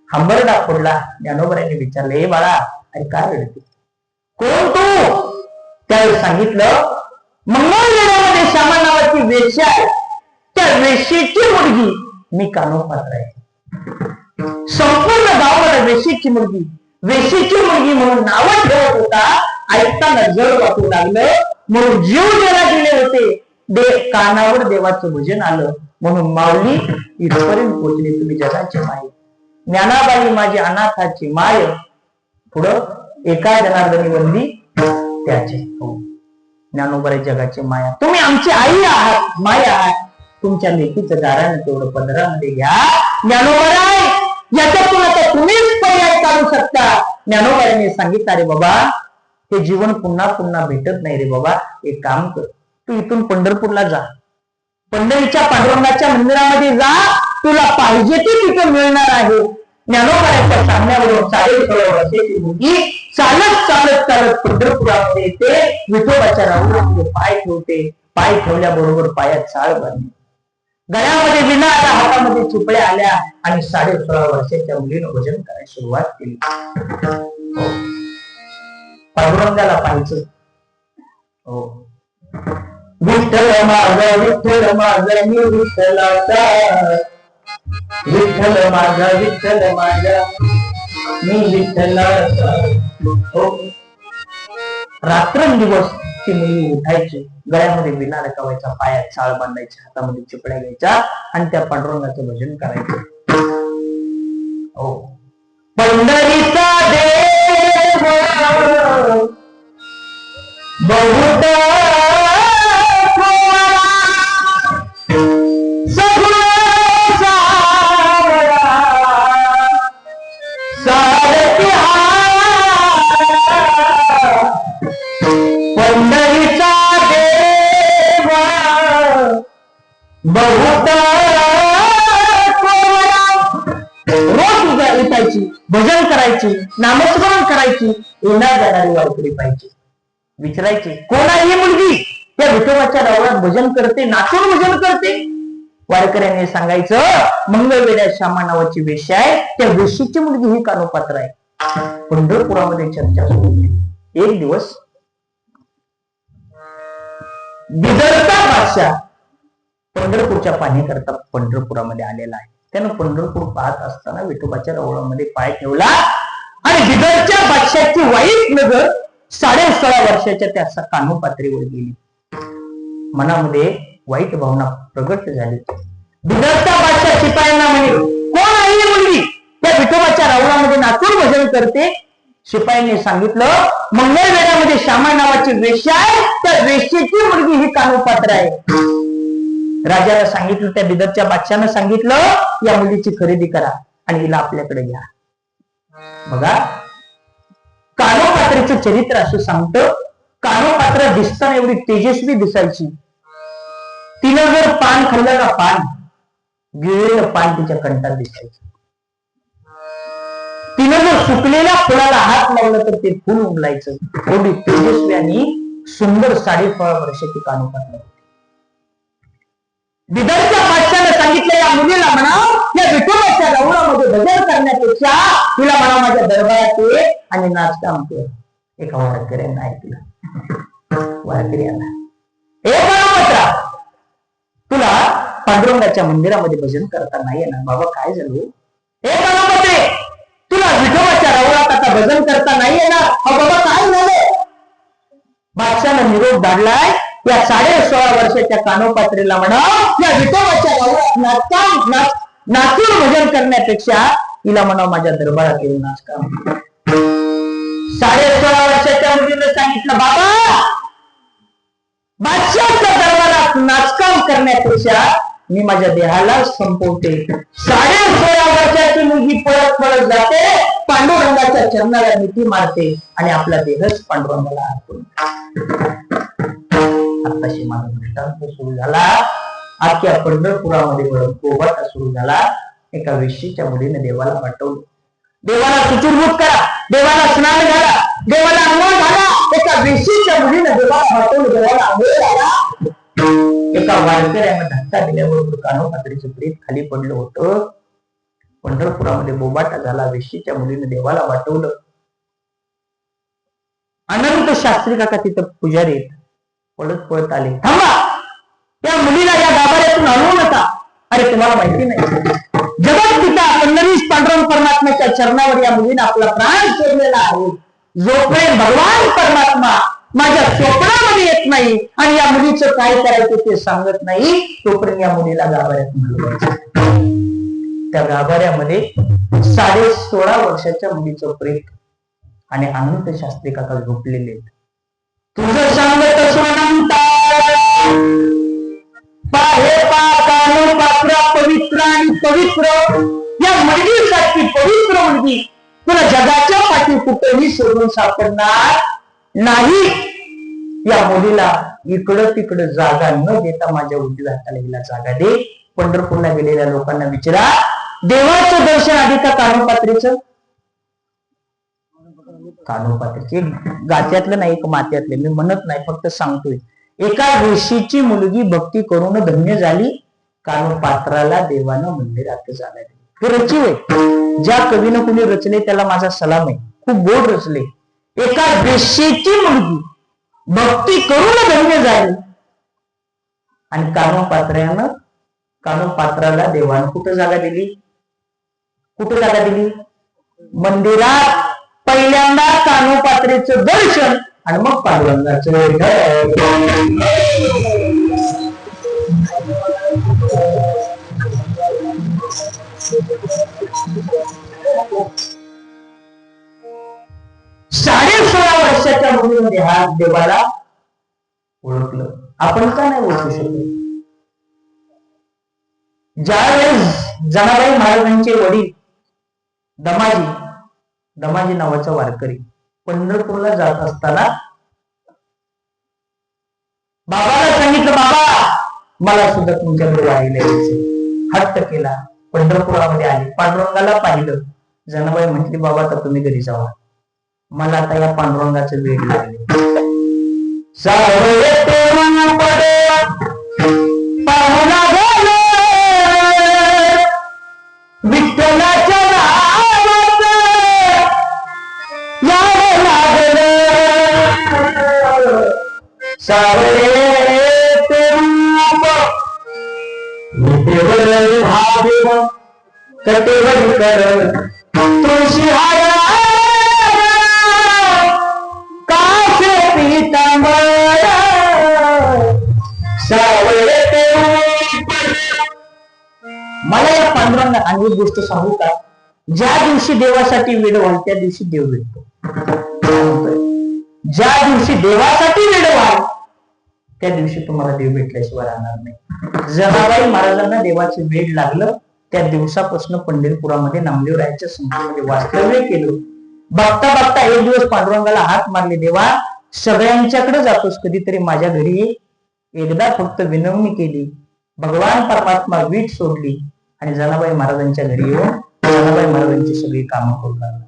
हंबरडा फोडला. ज्ञानोबाने विचारले, हे बाळा, अरे काय रडते? कोण तू? त्यावेळी सांगितलं, मंगळवेढ्यामध्ये श्यामा नावाची वेश्या आहे, त्या वेशीची मुलगी मी कानोपात्र आहे. संपूर्ण गावाला वेशीची मुलगी, वेशीची मुलगी म्हणून नाव ठेवत होता. ऐकताना जड वाटू लागलं म्हणून जीव द्यायला गेले होते. कानावर देवाचं भजन आलं म्हणून माऊली इथपर्यंत पोहोचले. तुम्ही जगाची माय, ज्ञानाबाई माझी अनाथाची माय, पुढं एका जनार्दनी वंदी त्याचे. ज्ञानोबाई जगाची माया. तुम्ही आमची आई आहात, माय आहात. तुमच्या लेकीचं गाराण तेवढं पदरामध्ये घ्या. ज्ञानोबाई, याच्यातून आता तुम्हीच पर्याय काढू शकता. ज्ञानोबाईने सांगितलं, अरे बाबा, हे जीवन पुन्हा पुन्हा भेटत नाही रे बाबा. एक काम कर, तू इथून पंढरपूरला जा, पंढरीच्या पांडुरंगाच्या मंदिरामध्ये जा, तुला पाहिजे ते तिथे मिळणार आहे. ज्ञानोबाईच्या सांगण्यावरून 16.5 वर्षाची मुलगी चालत चालत चालत पंढरपुरामध्ये येते. विठोबाच्या राऊळामध्ये पाय ठेवते. पाय ठेवल्याबरोबर पायात चाळ बांधली, गळ्यामध्ये विणा आला, हातामध्ये चिपळ्या आल्या आणि 16.5 वर्षाच्या मुलीनं भजन करायला सुरुवात केली. पांडुरंगाला पाहायचं. हो, विठ्ठल माझा, विठ्ठल माझा, मी विठ्ठलाचा, विठ्ठल माझा, विठ्ठल माझा, मी विठ्ठलाचा. हो, रात्रंदिवस ती मुली उठायची, गळ्यामध्ये विणा रकावायचा, पायात चाळ बांधायची, हातामध्ये चिपड्या घ्यायच्या आणि त्या पांडुरंगाचं भजन करायचं. हो, पंढरीचा देव बहुत रोज उठायची, भजन करायची, नामस्मरण करायची, येणार जाणारी वारकरी पाहिजे. विचारायची, कोण आहे ही मुलगी? त्या विठोबाच्या रावळात भजन करते, नाचून भजन करते. वारकऱ्यांनी सांगायचं, मंगळवेढ्या श्यामा नावाची वेश्या आहे, त्या वेशीची मुलगी ही कानोपात्र आहे. पंढरपुरामध्ये चर्चा सुरू झाली. एक दिवस बिदरचा बादशाह पंढरपूरच्या पाहणीकरता पंढरपुरामध्ये आलेला आहे. त्यानं पंढरपूर पाहत असताना विठोबाच्या रावळामध्ये पाय ठेवला आणि बिदरच्या बादशाची वाईट नजर 16.5 वर्षाच्या त्या कानोपात्रीवर गेली. मनामध्ये वाईट भावना प्रगट झाली. बिदरचा बादशाह शिपायांना म्हणे, कोण आहे ही मुलगी? त्या विठोबाच्या रावळामध्ये नाचून भजन करते. शिपायांनी सांगितलं, मंगळवेढ्यामध्ये श्यामा नावाची वेश्या आहे, त्या वेश्येची मुलगी ही कानोपात्र आहे. राजाला सांगितलं, त्या बिदरच्या बादशानं सांगितलं, या मुलीची खरेदी करा आणि हिला आपल्याकडे घ्या. बघा, कानोपात्रीचं चरित्र असं सांगतं. कानोपात्र दिसताना एवढी तेजस्वी दिसायची. तिनं जर पान खाल्लं ना, पान गिळलेलं पान तिच्या कंठात दिसायचं. तिनं जर सुकलेल्या फुलाला हात लावला तर ते फुल उमलायचं. एवढी तेजस्वी आणि सुंदर 16.5 वर्षाची कानोपात्र. बिदरच्या बादशाने सांगितलं या मुलीला म्हणा या विठोबाच्या गौरामध्ये भजन करण्यापेक्षा तिला म्हणा माझ्या दरबारात ये आणि नाचकाम कर. एका वारकऱ्यानं ऐकलं. वारकऱ्याला हे कानोपात्रा, तुला पांडुरंगाच्या मंदिरामध्ये भजन करता नाही येणार. बाबा काय झालं? हे कानोपात्रे, तुला विठोबाच्या रावळात आता भजन करता नाही येणार. बाबा काय झालं? बादशानं निरोप धाडलाय या 16.5 वर्षाच्या कानोपात्रेला म्हणा या विठोबाच्या रावळात नाचून भजन करण्यापेक्षा तिला म्हणा माझ्या दरबारात येऊन नाचकाम. 16.5 वर्षाच्या मुलीने सांगितलं बाबा बादशाच्या दरबारात नाचकाम करण्यापेक्षा मी माझ्या देहाला संपवते. 16.5 वर्षाची मुलगी पळत पळत जाते, पांडुरंगाच्या चरणाला मिठी मारते आणि आपला देहच पांडुरंगाला अर्पण. आताशी माझा दृष्टांत सुरू झाला. अख्ख्या पंढरपुरामध्ये गोबाटा सुरू झाला. एका वेश्येच्या मुलीने देवाला पाठवलं. देवाला सुचूरभूत करा, देवाला स्नान घाला, देवाला अंघोळ घाला. एका वेश्येच्या मुलीने देवाला पाठवलं, देवाला अंघोळ घाला. एका वारकऱ्याने धक्का दिल्याबरोबर कानोपात्रीचं प्रेत खाली पडलं होतं. पंढरपुरामध्ये बोबाटा झाला. वेश्येच्या मुलीने देवाला वाटवलं. अनंत शास्त्री काका तिथं पुजारी पळत पळत आले. थांबा, त्या मुलीला या गाभाऱ्यातून हलवू नका. अरे तुम्हाला माहिती नाही जगत पिता पंढरीश पांडुरंग परमात्म्याच्या चरणावर या मुलीने आपला प्राण सोडलेला आहे. जोपर्यंत भगवान परमात्मा माझ्या स्वप्नामध्ये येत नाही आणि या मुलीचं काय करायचं ते सांगत नाही तोपर्यंत या मुलीला गाभाऱ्यातून हलवायचं. त्या गाभाऱ्यामध्ये 16.5 वर्षाच्या मुलीचं प्रेत आणि अनंत शास्त्री काका झोपलेले. तुझं सांगत पात्र पवित्र आणि पवित्र या मुलगीसाठी पवित्र मुलगी तुला जगाच्या पाठी कुठेही सोडून सापडणार नाही. या मुलीला इकडं तिकडं जागा न देता माझ्या उजव्या हाताला हिला जागा दे. पंढरपूरला गेलेल्या लोकांना विचारा देवाचं दर्शन आधी का कानोपात्रीचं? कानोपात्रीचे गात्यातलं नाही एक मात्यातले मी म्हणत नाही फक्त सांगतोय. एका वेशीची मुलगी भक्ती करून धन्य झाली. कानोपात्राला देवानं मंदिरात जागा दिली. हे रचिव आहे. ज्या कवीनं कुणी रचले त्याला माझा सलाम आहे. खूप गोड रचले. एका वेशीची मुलगी भक्ती करून धन्य झाली आणि कानोपात्राला देवानं कुठं जागा दिली? कुठं जागा दिली? मंदिरात. पहिल्यांदा कानोपात्रेचं दर्शन आणि मग पांडुरंगाचं साडेसोळा वर्षाच्या मुलीमध्ये हा देवाला ओळखलं. आपण का नाही ओळखू शकतो? ज्यावेळेस जनाबाई महाराजांचे वडील दमाजी नावाचा वारकरी पंढरपूरला जात असताना बाबाला सांगितलं बाबा मला सुद्धा तुमच्याकडे वारीला यायचं. हट्ट केला. पंढरपुरामध्ये आले. पांडुरंगाला पाहिलं. जनाबाई म्हटली बाबा आता तुम्ही घरी जावा. मला आता या पांडुरंगाचं वेळ लागले. विठ्ठलाच्या सावळे ते रूप कटेवर कर तुळशी कासे पीतांबर सावळे ते मला या पांडुरंगा आणि एक गोष्ट सांगू का? ज्या दिवशी देवासाठी वेळ व्हाल त्या दिवशी देव भेटतो. ज्या दिवशी देवासाठी वेळ व्हाल त्या दिवशी तुम्हाला देव भेटल्याशिवाय राहणार नाही. जनाबाई महाराजांना देवाचे वेळ लागलं. त्या दिवसापासून पंढरपुरामध्ये नामदेवरायाच्या संस्थेमध्ये वास्तव्य केलं. बघता बघता एक दिवस पांडुरंगाला हात मारले. देवा सगळ्यांच्याकडे जातोस कधीतरी माझ्या घरी एकदा फक्त विनवणी केली. भगवान परमात्मा वीट सोडली. आणि जनाबाई महाराजांच्या घरी येऊन जनाबाई महाराजांची सगळी कामं करू लागला.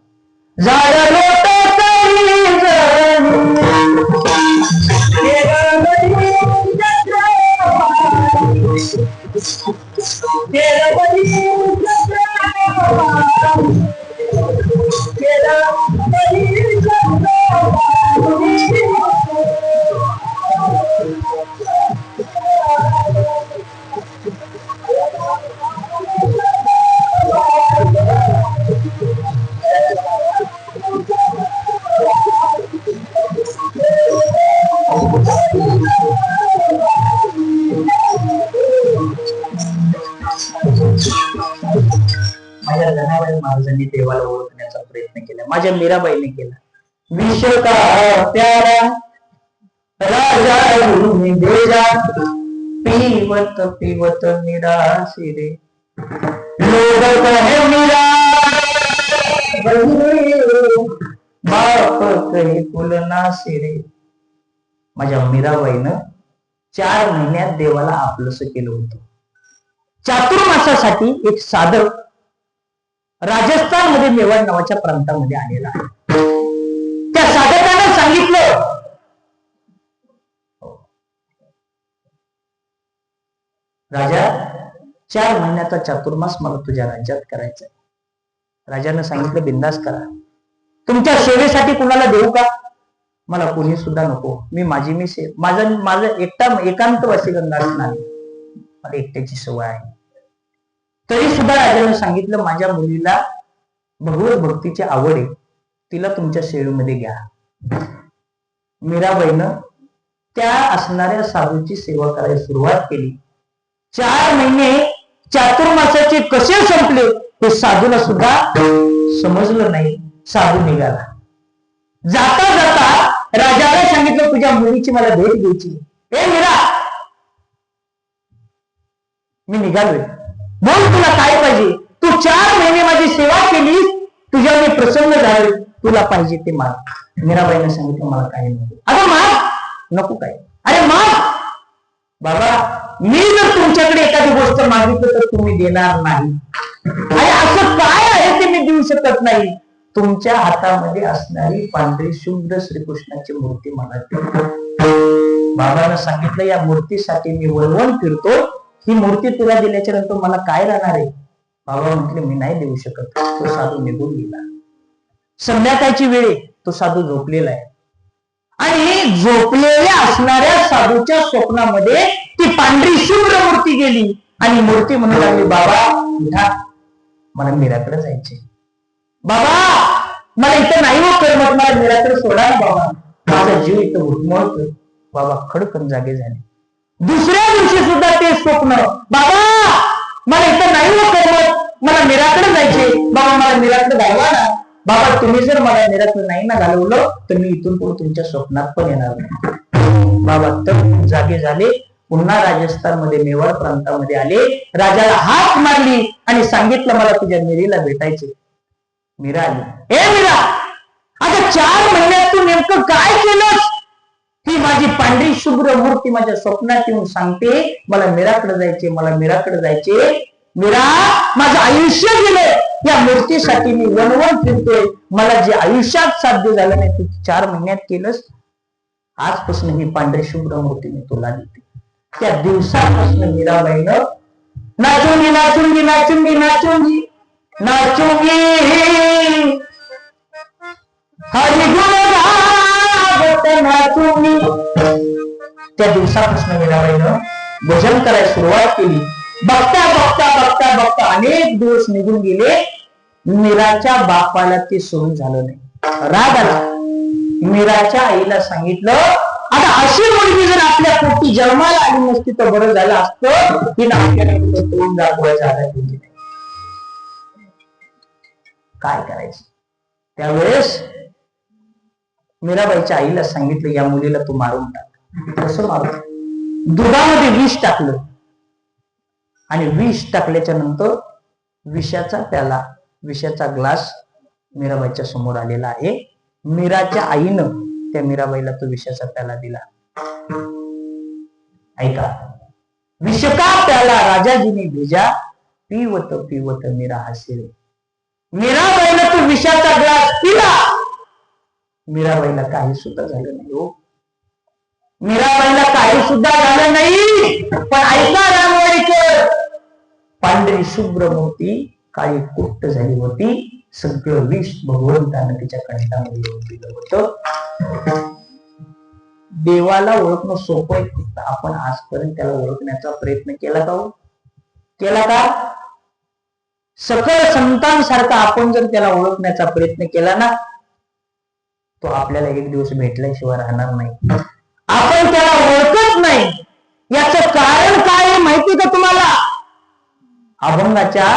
माझ्या जनाबाई महाराजांनी देवाला ओळखण्याचा प्रयत्न केला, माझ्या मीराबाईने केला. विष का प्यारा राजा भेजा पीवत पीवत निराशी रे लोग कहे मीरा बाप कही फुलनाशी रे. माझ्या मीराबाईनं 4 महिन्यात देवाला आपलंस केलं होतं. चातुर्मासासाठी एक साधक राजस्थान मध्ये मेवाड नावाच्या प्रांतामध्ये आलेला आहे. त्या साधकानं सांगितलं, राजा 4 महिन्याचा चातुर्मास मला तुझ्या राज्यात करायचा आहे. राजानं सांगितलं, बिंदास करा. तुमच्या सेवेसाठी कुणाला देऊ का? मला कोणी सुद्धा नको. मी माझं एकांतवासी गंगार नाही, मला एकट्याची सवय आहे. तरी सुद्धा राजाने सांगितलं, माझ्या मुलीला भगवत भक्तीची आवड आहे, तिला तुमच्या सेवेमध्ये घ्या. मीराबाईनं त्या असणाऱ्या साधूची सेवा करायला सुरुवात केली. 4 महिने चातुर्मासाचे कसे संपले हे साधूला सुद्धा समजलं नाही. साधू निघाला. जाता जाता राजाला सांगितलं, तुझ्या मुलीची मला भेट घ्यायची. ए मीरा, मी निघालोय, बोल तुला काय पाहिजे. तू 4 महिने माझी सेवा केलीस, तुझ्या मी प्रसन्न झालोय, तुला पाहिजे ते माग. मीराबाईने सांगितलं, मला काय नको. अरे माग नको काय? अरे माग बाबा, मी जर तुमच्याकडे एखादी गोष्ट मागितलं तर तुम्ही देणार नाही. अरे असं काय आहे ते मी देऊ शकत नाही. तुमच्या हातामध्ये असणारी पांढरी शुभ्र श्रीकृष्णाची मूर्ती मला दे. बाबांना सांगितलं, या मूर्तीसाठी मी वळवण फिरतो, ही मूर्ती तुला दिल्याच्या नंतर मला काय राहणार आहे? बाबा म्हटले, मी नाही देऊ शकत. तो साधू निघून गेला. संध्याकाळची वेळ, तो साधू झोपलेला आहे आणि झोपलेल्या असणाऱ्या साधूच्या स्वप्नामध्ये ती पांढरी शुभ्र मूर्ती गेली आणि मूर्ती म्हणू लागली, बाबा उठा, मला मीराकडे जायचे. बाबा मला इथं नाही हो करमत, मला मीराकडे सोडा ना बाबा, माझा जीव इथं उठमळतोय. बाबा खडकन जागे झाले. दुसऱ्या दिवशी सुद्धा ते स्वप्न, बाबा मला इथं नाही हो करमत, मला मीराकडे जायचे. बाबा मला मीराकडे घालवा ना. बाबा तुम्ही जर मला मीराकडे नाही ना घालवलं तर मी इथून पुढे तुमच्या स्वप्नात पण येणार नाही. बाबा तर जागे झाले. पुन्हा राजस्थान मध्ये मेवाड प्रांतामध्ये आले. राजाला हाक मारली आणि सांगितलं, मला तुझ्या मीरेला भेटायचे. मीरा आली. ए मीरा, आता 4 महिन्यात तू नेमकं काय केलंस? ही माझी पांढरी शुभ्र मूर्ती माझ्या स्वप्नात येऊन सांगते, मला मीराकडे जायचे, मला मीराकडे जायचे. मीरा, माझं आयुष्य गेलं या मूर्तीसाठी, मी वनवन फिरतोय, मला जे आयुष्यात साध्य झालं नाही तू 4 महिन्यात केलंस. आजपासून ही पांढरी शुभ्र मूर्ती मी तुला देते. त्या दिवसापासून मीराबाईनं नाचूंगी नाचूंगी नाचूंगी नाचूंगी नाचूंगी हरी गुण गात नाचूंगी, त्या दिवसापासून मीराबाईनं भजन करायला सुरुवात केली. बघता बघता बघता बघता अनेक दिवस निघून गेले. मीराच्या बापाला ते सहन झालं नाही. राग आला. मीराच्या आईला सांगितलं, आता अशी मुलगी जर आपल्या पोटी जन्माला आली नसती तर बरं झालं असतं. ही आपल्याला तोंड दाखवायचा आला नाही. काय करायचं? त्यावेळेस मीराबाईच्या आईला सांगितलं, या मुलीला तू मारून टाक. कसं मारू? दुधामध्ये विष टाकलं आणि विष टाकल्याच्या नंतर विषाचा प्याला, विषाचा ग्लास मीराबाईच्या समोर आलेला आहे. मीराच्या आईनं त्या मीराबाईला तो विषाचा प्याला दिला. ऐका, विष का प्याला राजाजीने भेजा पिवत पिवत मीरा हसे. मीराबाईला तू विषाचा ग्लास पिला. मीराबाईला काही सुद्धा झालं नाही हो. मीराबाईला काही सुद्धा झालं नाही. पण ऐका रामवाडीकर, पांढरी शुभ्र मोती काळी कुट्ट झाली होती. सगळं विष भगवंतानं तिच्या कंठामध्ये दिलं होतं. देवाला ओळखणं सोपं आहे, फक्त आपण आजपर्यंत त्याला ओळखण्याचा प्रयत्न केला का हो? केला का? सकल संतांसारखा आपण जर त्याला ओळखण्याचा प्रयत्न केला ना, तो आपल्याला एक दिवस भेटल्याशिवाय राहणार नाही. आपण त्याला ओळखत नाही. याचं कारण काय आहे माहिती का तुम्हाला? अभंगाच्या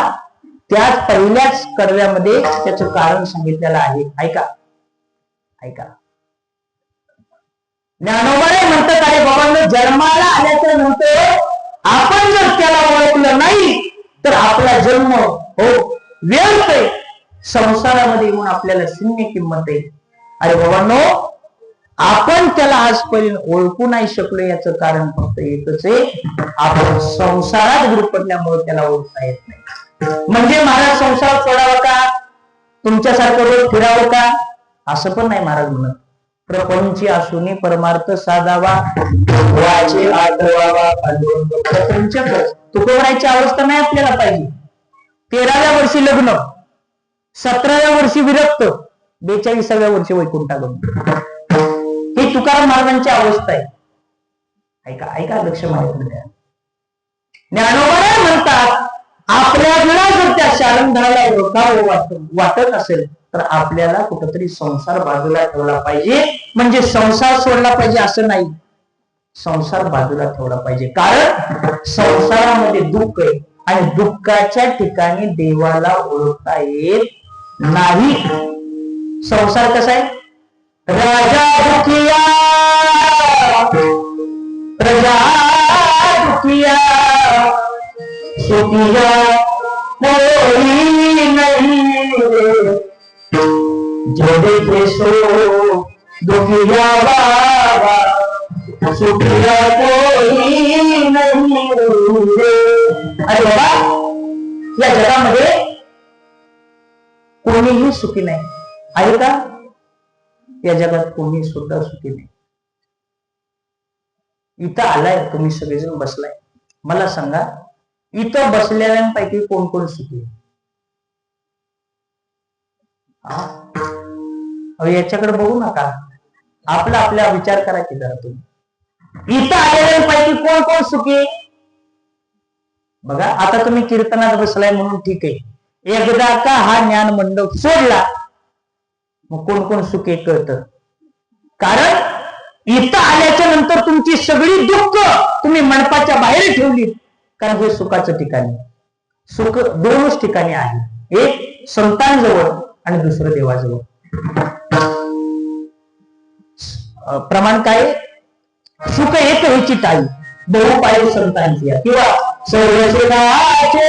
त्याच पहिल्याच कडव्यामध्ये त्याचं कारण सांगितलेलं आहे. ऐका ऐका. ज्ञानोबाने म्हणतात, अरे बाबांनो, जन्माला आल्याच्या नंतर आपण जर त्याला ओळखलं नाही तर आपला जन्म हो व्यर्थ आहे. संसारामध्ये येऊन आपल्याला शून्य किंमत आहे. अरे बाबांनो, आपण त्याला आजपर्यंत ओळखू नाही शकलो याचं कारण फक्त एकच आहे, आपण संसारात गुरफटल्यामुळे त्याला ओळखता येत नाही. म्हणजे महाराज संसार सोडावा का, तुमच्यासारखं रोज फिरावं का, असं पण नाही महाराज म्हणत. प्रपंची असून परमार्थ साधावा, वाचे आठवावा, तुकोबरायची अवस्था नाही आपल्याला पाहिजे. 13व्या वर्षी लग्न, 17व्या वर्षी विरक्त, 42व्या वर्षी वैकुंठागमन, ही तुकाराम महाराजांची अवस्था आहे. ऐका ऐका, लक्ष माझ्याकडे द्या. ज्ञानोबा म्हणतात, आपल्याला जर त्या शारंगाला ओळखावं वाटत असेल तर आपल्याला कुठंतरी संसार बाजूला ठेवला पाहिजे. म्हणजे संसार सोडला पाहिजे असं नाही, संसार बाजूला ठेवला पाहिजे. कारण संसारामध्ये दुःख आहे आणि दुःखाच्या ठिकाणी देवाला ओळखता येत नाही. संसार कसा आहे? राजा दुखिया प्रजा दुखिया सुखिया कोई नहीं, जो देखे सो दुखिया बाबा, सुखिया कोई नहीं. अरे बाबा, या जगामध्ये कोणीही सुखी नाही आहे का? या जगात कोणी सुद्धा सुखी नाही. इथं आलाय तुम्ही सगळेजण बसलाय, मला सांगा, इथं बसलेल्यांपैकी कोण कोण सुखी? याच्याकडे बघू नका, आपला आपला विचार करा की जरा तुम्ही. इथं आलेल्यांपैकी कोण कोण सुखी? बघा, आता तुम्ही कीर्तनात बसलाय म्हणून ठीक आहे. एकदा का हा ज्ञान मंडप सोडला मग कोण कोण सुखी कळतं. कारण इथं आल्याच्या नंतर तुमची सगळी दुःख तुम्ही मंडपाच्या बाहेर ठेवली. कारण हे सुखाचं ठिकाण आहे. सुख दोनच ठिकाणी आहे, एक संतांजवळ आणि दुसरं देवाजवळ. प्रमाण काय? सुख एक व्हायची टाळी, बहु पाहिजे संतांची किंवा सर्वसुखाचे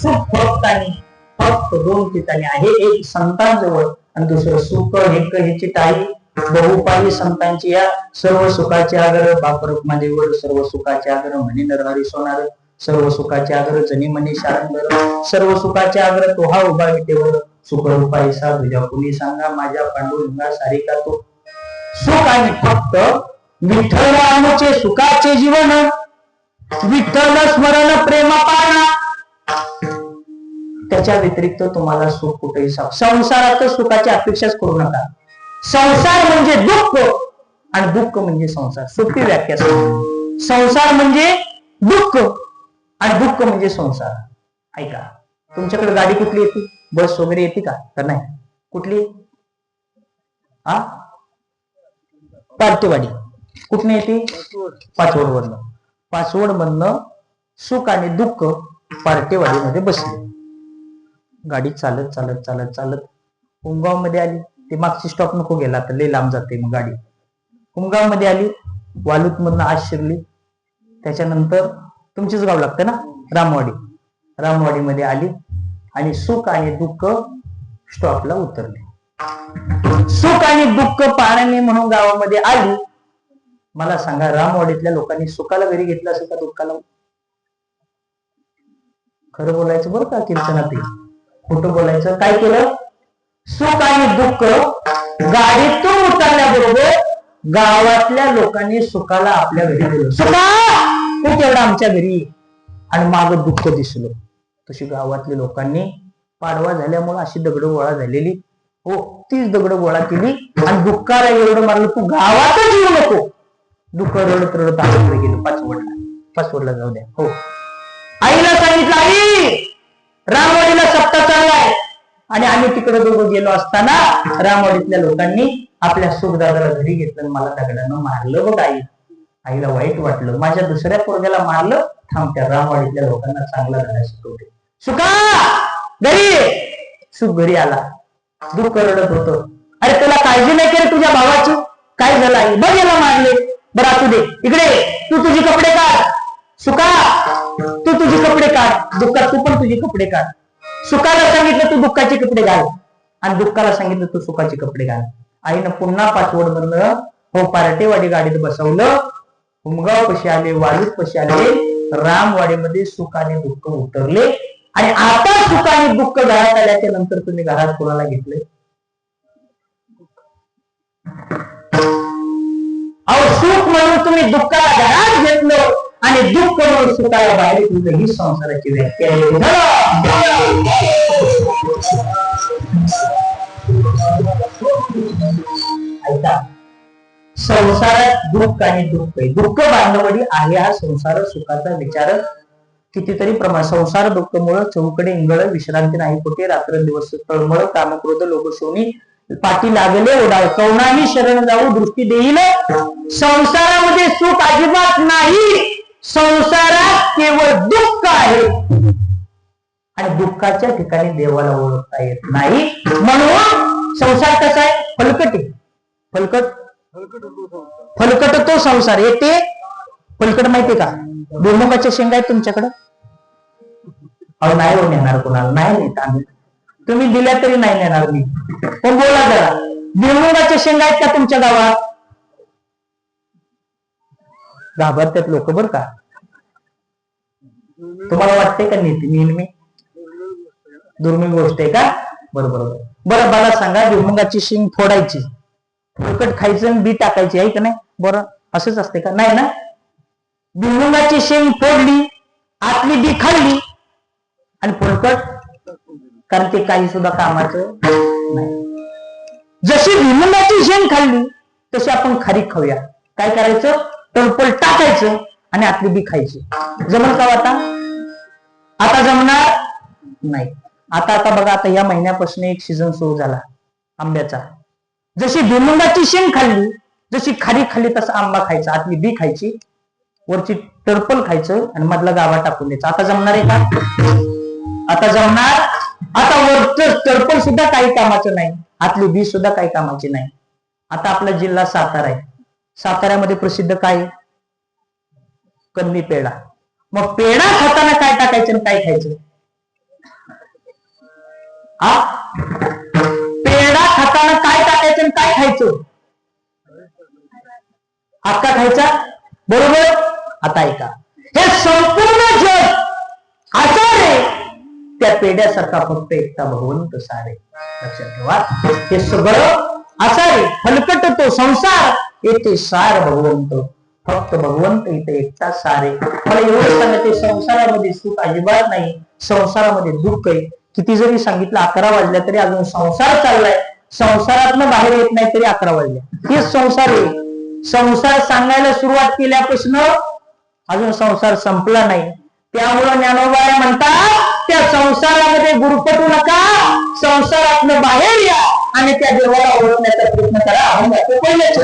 सुख फक्त दोन ठिकाणी आहे, एक संतांजवळ आणि दुसरं सुख ह्याची टाळी बहुपाली संतांची या सर्व सुखाचे आग्रह बापरक माझे वर सर्व सुखाचे आग्रह म्हणे नरहरी सोनार सर्व सुखाचे आग्रह जनी म्हणे शारंगर सर्व सुखाचे आग्रह तो हा उभा विटेवर सुख रूपायसा तुझ्या कुणी सांगा माझ्या पांडुरंगा सारिका तो सुख आणि फक्त विठ्ठल रामाचे सुखाचे जीवन विठ्ठल स्मरण प्रेमपाना त्याच्या व्यतिरिक्त तुम्हाला सुख कुठेही संसारात सुखाची अपेक्षाच करू नका. संसार म्हणजे दुःख आणि दुःख म्हणजे संसार. सोपी व्याख्या. संसार म्हणजे दुःख आणि दुःख म्हणजे संसार. ऐका, तुमच्याकडे गाडी कुठली येते? बस वगैरे येते का? तर नाही. कुठली? पार्टीवाडी. कुठून येते? पाचवड मधनं. पाचवड मधनं सुख आणि दुःख पार्टीवाडीमध्ये बसले. गाडी चालत चालत चालत चालत उमगाव मध्ये आली. ते मागची स्टॉप नको गेला तर लई लांब जाते मग गाडी. उमगाव मध्ये आली. वालूत मधनं आज शिरली. त्याच्यानंतर तुमचेच गाव लागतं ना, रामवाडी. रामवाडी मध्ये आली आणि सुख आणि दुःख स्टॉपला उतरले. सुख आणि दुःख पाहणे म्हणून गावामध्ये आली. मला सांगा, रामवाडीतल्या लोकांनी सुखाला घरी घेतलं असेल का दुःखाला? खरं बोलायचं बरं का कीर्तनात, खोटं बोलायचं. काय केलं? सुख आणि दुःख गाडीतून उतरल्याबरोबर गावातल्या लोकांनी सुखाला आपल्या घरी दिलं. सुखा तू तेवढा आमच्या घरी, आणि माग दुःख दिसलं. तशी गावातल्या लोकांनी पाडवा झाल्यामुळे अशी दगड गोळा झालेली, हो तीच दगड गोळा केली आणि दुःखाला एवढं मारलं तू गावातच येऊ नको. दुःख रडत रडत आईकडे गेलं. पाचवडला जाऊ द्या. हो, आईला सांगितलं, आई रामवाडीला सप्ताह चाललाय. आणि आम्ही तिकडे दोघं गेलो असताना रामवाडीतल्या लोकांनी आपल्या सुखदादाला घरी घेतलं, मला दगडानं मारलं बघ आई. आईला वाईट वाटलं, माझ्या दुसऱ्या पोरग्याला मारलं. थांब, त्या रामवाडीतल्या लोकांना चांगला धडा शिकवते. सुखा घरी. सुख घरी आला. दुःख रडत होतं. अरे तुला काळजी नाही केली तुझ्या भावाची? काय झालं आई? बघ याला मारले. बरं असू दे, इकडे तू तुझे कपडे काढ. सुखा तू तुझे कपडे काढ. दुःखात तू पण तुझे कपडे काढ. सुखाला सांगितलं तू दुःखाचे कपडे घाल आणि दुःखाला सांगितलं तू सुखाचे कपडे घाल. आईनं पुन्हा पाचवड बनलं. हो, पार्टेवाडी गाडीत बसवलं. उमगाव पशी आले, वालूत पशी आले. रामवाडीमध्ये सुख आणि दुःख उतरले. आणि आता सुख आणि दुःख घरात आल्याच्या नंतर तुम्ही घरात कोणाला घेतले? अहो, सुख म्हणून तुम्ही दुःखाला घरात घेतलं आणि दुःख म्हणून सुखाला बाहेर ठेवलं. ही संसाराची व्याख्या आहे. ऐका, संसारात दुःख आणि दुःख आहे. दुःख बांधवडी आहे हा संसार सुखाचा विचार कितीतरी प्रमाण. संसार दुःख मुळे चौकडे इंगळ विश्रांती नाही कुठे रात्र दिवस तळमळ कामक्रोध लोभशोनी पाठी लागले ओढाव कवनानी शरण जाऊ दृष्टी देईल. संसारामध्ये सुख अजिबात नाही. संसारात केवळ दुःख आहे आणि दुःखाच्या ठिकाणी देवाला ओळखता येत नाही. म्हणून संसार कसा आहे? फलकट आहे. फलकट तो संसार. येते फलकट माहितीये का? भुईमुगाच्या शेंगा आहेत तुमच्याकडे? अहो नाही हो, नेणार कोणाला नाही नेत आम्ही. तुम्ही दिल्या तरी नाही नेणार मी. पण बोला जरा, भुईमुगाच्या शेंगा आहेत का तुमच्या गावात? घाबरतात लोक बर का. तुम्हाला वाटते का नेहमी दुर्मिळ गोष्ट आहे का? बरोबर. बरं मला सांगा, भुईमुगाची शेंग फोडायची, फुलकट खायचं आणि बी टाकायची आहे का नाही? बरं असंच असते का? नाही ना. भुईमुगाची शेंग फोडली, आतली बी खाल्ली आणि फुलकट, कारण ते काही सुद्धा कामाचं नाही. जशी भुईमुगाची शेंग खाल्ली तशी आपण खारीक खाऊया. काय करायचं? टरपल टाकायचं आणि आतली बी खायची. जमल का आता? आता जमणार नाही. आता बघा, आता या महिन्यापासून एक सीझन सुरू झाला आंब्याचा. जशी भुईमुगाची शेंग खाल्ली, जशी खारीक खाल्ली तसा आंबा खायचा, आतली बी खायची, वरची टरपल खायचं आणि मधला गाभा टाकून द्यायचा. आता जमणार आहे का? आता जमणार. आता वरचं टरपल सुद्धा काही कामाचं नाही, आतली बी सुद्धा काही कामाची नाही. आता आपला जिल्हा सातारा आहे. साताऱ्यामध्ये प्रसिद्ध काय? कंदी पेढा. मग पेढा खाताना काय टाकायचं आणि काय खायचं? हा, पेढा खाताना काय टाकायचं आणि काय खायचं? अक्का खायचा, बरोबर. आता ऐका, हे संपूर्ण जग आचार आहे, त्या पेढ्यासारखा फक्त एकटा भगवंत सारे. लक्षात ठेवा, हे सगळं आचार आहे, फलकट तो संसार, येथे सार भगवंत, फक्त भगवंत इथे एकटा सारे. मला एवढं सांगते, संसारामध्ये सुख अजिबात नाही, संसारामध्ये दुःख आहे. किती जरी सांगितलं 11 वाजल्या तरी अजून संसार चाललाय, संसारातनं बाहेर येत नाही तरी 11 वाजल्या. हेच संसार आहे. संसार सांगायला सुरुवात केल्यापासून अजून संसार संपला नाही. त्यामुळे ज्ञानोबा म्हणतात, त्या संसारामध्ये गुरफटू नका, संसारातनं बाहेर या आणि त्या देवाला ओळखण्याचा प्रयत्न करा. आपण पहिलेच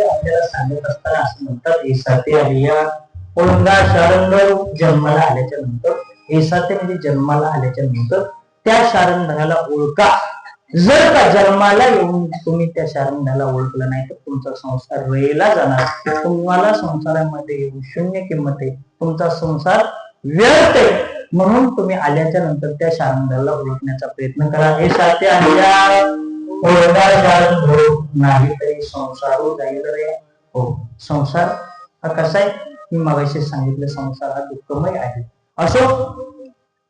आपल्याला सांगत असताना असं म्हणतात, एसाते आलिया ओळंगा शारंग जन्माला आल्याच्या नंतर, एसाते म्हणजे जन्माला आल्याच्या नंतर त्या शारंगाला ओळखा. जर का जन्माला येऊन तुम्ही त्या शारंगाला ओळखलं नाही तर तुमचा संसार वेळेला जाणार. तुम्हाला संसारामध्ये येऊन शून्य किंमत आहे, तुमचा संसार व्यर्थ आहे. म्हणून तुम्ही आल्याच्या नंतर त्या शारंगाला ओळखण्याचा प्रयत्न करा. हे साथे आलिया ओळखा शारंग नाही तरी संसार जाईल रे. हो, संसार हा कसा आहे, मी मगाशी सांगितलं, संसार हा दुःखमय आहे. असो,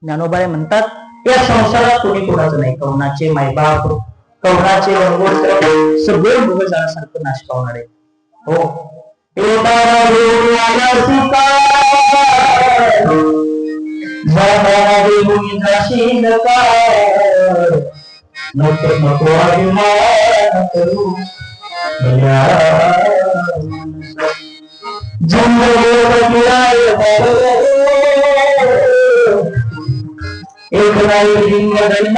ज्ञानोबा म्हणतात, या संसारात कोणी कोणाचं नाही. कवनाचे मायबाप, कवनाचे वनगोत्र सगळे भोग जाण्यासारखं नाश पावणार आहे. हो, नको अभिमान करू एक नाही जिंदगी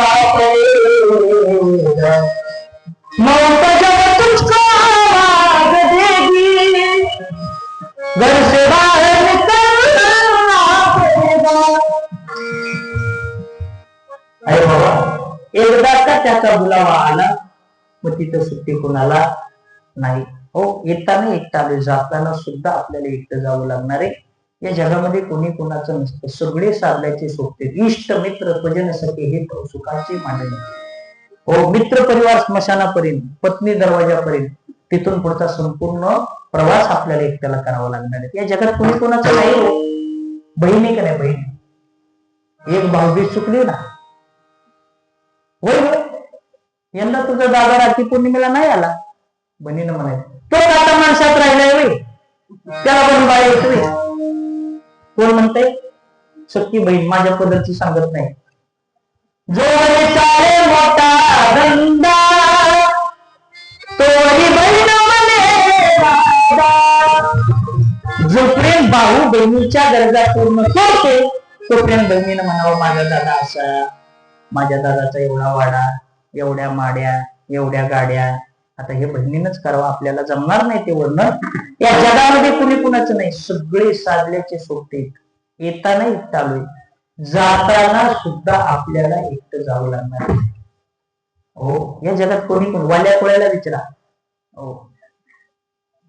मौत जब तुझको आवाज देगी, घर से बाहर निकलना पड़ेगा. अरे बाबा, एकदा का त्याचा बुलावा आला मग तिथं सुट्टी कोणाला नाही. हो, येताना एकटा आले, जाताना सुद्धा आपल्याला एकटं जावं लागणार आहे. या जगामध्ये कोणी कोणाचं नसतं, सगळे साधल्याचे सोबते. इष्ट मित्र स्वजन सखे हे सुखाचे मांडणी. हो, मित्र परिवार स्मशानापर्यंत, पत्नी दरवाजापर्यंत, तिथून पुढचा संपूर्ण प्रवास आपल्याला एकट्याला करावा लागणार आहे. या जगात कोणी कोणाचं नाही. हो, बहिणी का नाही, बहिणी एक भाऊबीज चुकली ना, होय होय, यंदा तुझा दादा राखी पौर्णिमेला नाही आला, बहिणीनं म्हणायचं, तो आता माणसात राहिलाय होय, त्याला पण बाळ येतोय. कोण म्हणतंय? सख्खी बहीण, माझ्या पदरची सांगत नाही. जो चाले मोठा धंदा तोही बहीण म्हणे दादा. जो प्रेम भाऊ बहिणीच्या गरजा पूर्ण करते तो प्रेम बहिणीनं म्हणावं, माझा दादा असा, माझ्या दादाचा एवढा वाडा, एवढ्या माड्या, एवढ्या गाड्या. आता हे बहिणीनंच करावं, आपल्याला जमणार नाही ते वर्णन. या जगामध्ये कुणी कुणाचं नाही, सगळे साधल्याचे सोबते. येताना एकटा आलोय, जाताना सुद्धा आपल्याला एकटं जावं लागणार. हो, या जगात कोणी कोण वाल्या कोळ्याला विचारा, हो,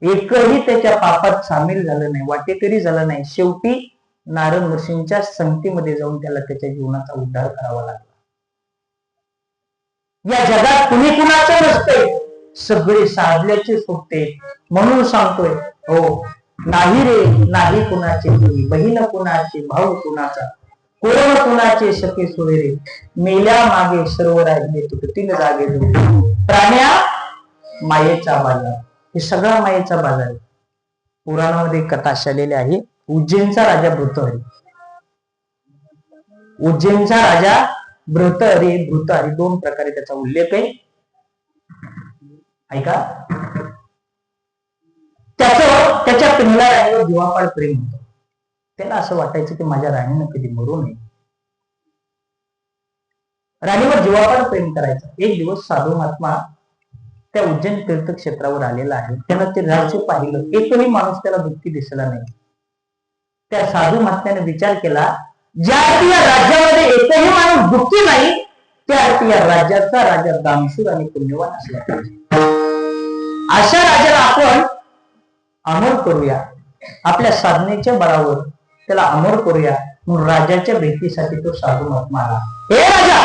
एकही त्याच्या पापात सामील झालं नाही, वाटेकरी झालं नाही. शेवटी नारद ऋषींच्या संगतीमध्ये जाऊन त्याला त्याच्या जीवनाचा उद्धार करावा लागला. या जगात कुणी कुणाचं नसतंय, सगळे साधल्याचे सोपते. म्हणून सांगतोय, हो, नाही रे नाही कुणाचे तुम्ही, बहीण कुणाचे भाऊ कुणाचा, कोण कुणाचे सखे सोयरे, मेल्या मागे सर्व राहिले तुटतील जागे प्राण्या मायेचा बाजार. हे सगळा मायेचा बाजार आहे. पुराणामध्ये कथा आलेली आहे. उज्जैनचा राजा भृतहरी, उज्जैनचा राजा भृतहरी दोन प्रकारे त्याचा उल्लेख आहे. ऐका, त्याच्या पिंगला राणीवर जीवापाड प्रेम होतं. त्याला असं वाटायचं की माझ्या राणीनं कधी मरू नये. राणीवर जीवापाड प्रेम करायचं. एक दिवस साधू महात्मा त्या उज्जैन तीर्थक्षेत्रावर आलेला आहे. त्यानं ते राज्य पाहिलं. एकही माणूस त्याला दुःखी दिसला नाही. त्या साधू महात्म्याने विचार केला, ज्या अर्थी या राज्यामध्ये एकही माणूस दुःखी नाही, त्या अर्थी या राज्याचा राजा दानशूर आणि पुण्यवान असला पाहिजे. अशा राजाला आपण अमर करूया. आपल्या साधनेच्या बळावर त्याला अमर करूया. म्हणून राजाच्या भेटीसाठी तो साधू महात्मा आला. हे राजा,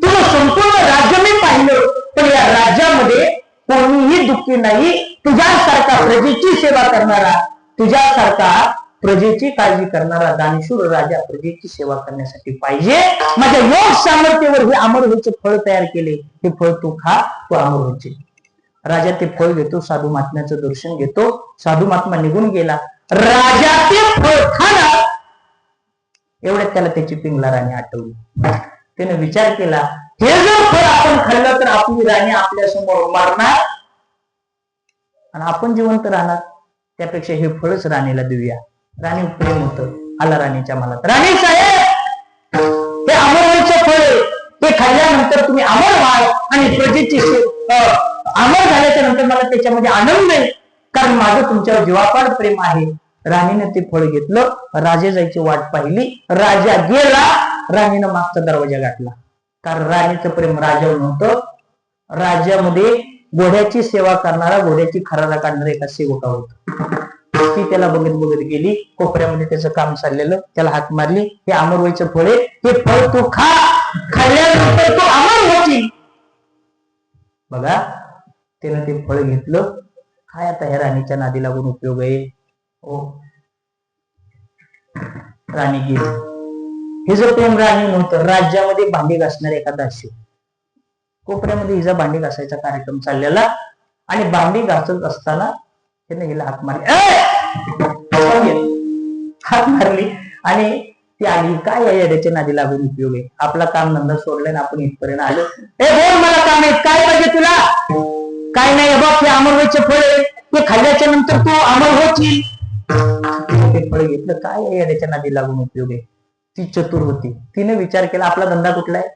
तुझं संपूर्ण राज्य मी पाहिलं, पण या राज्यामध्ये कोणीही दुःखी नाही. तुझ्यासारखा प्रजेची सेवा करणारा, तुझ्यासारखा प्रजेची काळजी करणारा दानशूर राजा प्रजेची सेवा करण्यासाठी पाहिजे. माझ्या योग सामर्थ्यावर हे अमर व्हायचे फळ तयार केले. हे फळ तू खा, तू अमर व्हायचे. राजा ते फळ घेतो, साधू महात्म्याचं दर्शन घेतो. साधू महात्मा निघून गेला. राजा ते फळ खाला, एवढ्यात त्याला त्याची पिंगला राणी आठवली. त्याने विचार केला, हे जर फळ आपण खाल्लं तर आपली राणी आपल्या समोर मारणार आणि आपण जिवंत राहणार. त्यापेक्षा हे फळच राणीला देऊया. राणी प्रेम होत, आला राणीच्या मनात. राणी साहेब, हे अमरचं फळ, हे खाल्ल्यानंतर तुम्ही अमर व्हाल आणि प्रजेची अमर झाल्याच्या नंतर मला त्याच्यामध्ये आनंद आहे, कारण माझं तुमच्यावर जीवापाड प्रेम आहे. राणीने ते फळ घेतलं. राजे जायची वाट पाहिली. राजा गेला. राणीनं मागचा दरवाजा गाठला. कारण राणीचं प्रेम राजावर नव्हतं. राज्यामध्ये घोड्याची सेवा करणारा, घोड्याची खरारा काढणारा एका सेवका होता. ती त्याला बघत बघत गेली. कोपऱ्यामध्ये त्याचं काम चाललेलं. त्याला हाक मारली, हे अमरवयचं फळ आहे, हे फळ तू खा, खाल्ल्यानंतर तू अमर होशील. बघा, त्यानं ते फळ घेतलं. काय आता ह्या राणीच्या नादी लागून उपयोग आहे. हो, राणी गेली. हे जर प्रेम राणी नव्हतं. राज्यामध्ये भांडी घासणारे एका दासी, कोपऱ्यामध्ये हिचा भांडी घासायचा कार्यक्रम चाललेला आणि भांडी घासत असताना त्याने हिला हाक मारली, हाक मारली आणि ती आली. काय या येड्याच्या नादी लागून उपयोग आहे. आपला काम धंदा सोडलाय ना आपण इथपर्यंत आलो. ए बोल, मला काम आहे, काय पाहिजे तुला? काय नाही बघ, हे अमरवयचे फळ आहे, ते खाल्ल्याच्या नंतर तू अमर होशील. ते फळ घेतलं. काय या येड्याच्या नादी लागून उपयोग आहे. ती चतुर होती. तिने विचार केला, आपला धंदा कुठला आहे?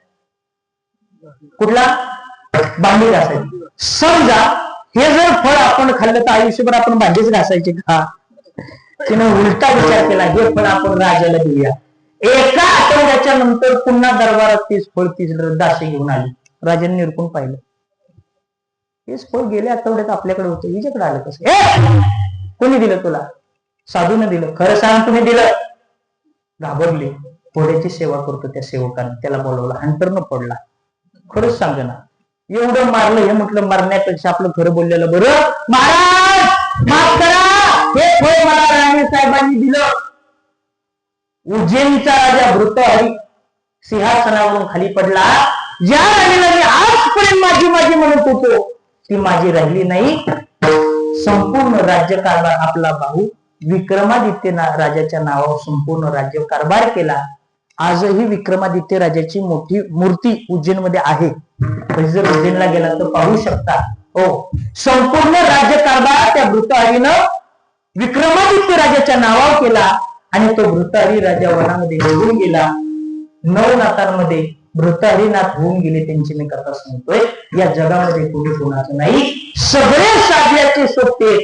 कुठला? भांडी घासायची. समजा हे जर फळ आपण खाल्लं तर आयुष्यभर आपण भांडीच घासायचे का? तिने उलटा विचार केला, हे फळ आपण राजाला देऊया. एका आठवड्याच्या नंतर पुन्हा दरबारात तीच फळ तीच दासी घेऊन आली. राजाने निरखून पाहिलं, हेच फळ गेल्या आठवड्यात आपल्याकडे होतं, हिच्याकडे आलं कसं? कोणी दिलं तुला? साधूने दिलं. खरं सांग, तुम्ही दिलं? घाबरली. घोड्याची सेवा करतो त्या सेवकाने त्याला बोलवलं. हंटरनं पडला. खरंच सांग ना, एवढं मारलं. हे म्हटलं, मारण्यापेक्षा आपलं खरं बोललेलं बरं. महाराज माफ करा, हे फळ मला राणी साहेबांनी दिलं. उज्जैनचा राजा भृतहरी सिंहासनावरून खाली पडला. ज्या राणीला मी आजपर्यंत माझी माझी म्हणत होतो, ती माझी राहिली नाही. संपूर्ण राज्यकारभार आपला भाऊ विक्रमादित्य राजाच्या नावावर संपूर्ण राज्य कारभार केला. आजही विक्रमादित्य राजाची मोठी मूर्ती उज्जैन मध्ये आहे. जर उज्जैनला गेला तर पाहू शकता. हो, संपूर्ण राज्यकारभार त्या भृतहरीनं विक्रमादित्य राजाच्या नावावर केला आणि तो भृतहरी राजा वनामध्ये निघून गेला. 9 नातांमध्ये भृतहरीनाथ होऊन गेले. त्यांची मी कथा सांगतोय. या जगामध्ये कोणी कोणाचं नाही. सगळे साध्याचे सोबते,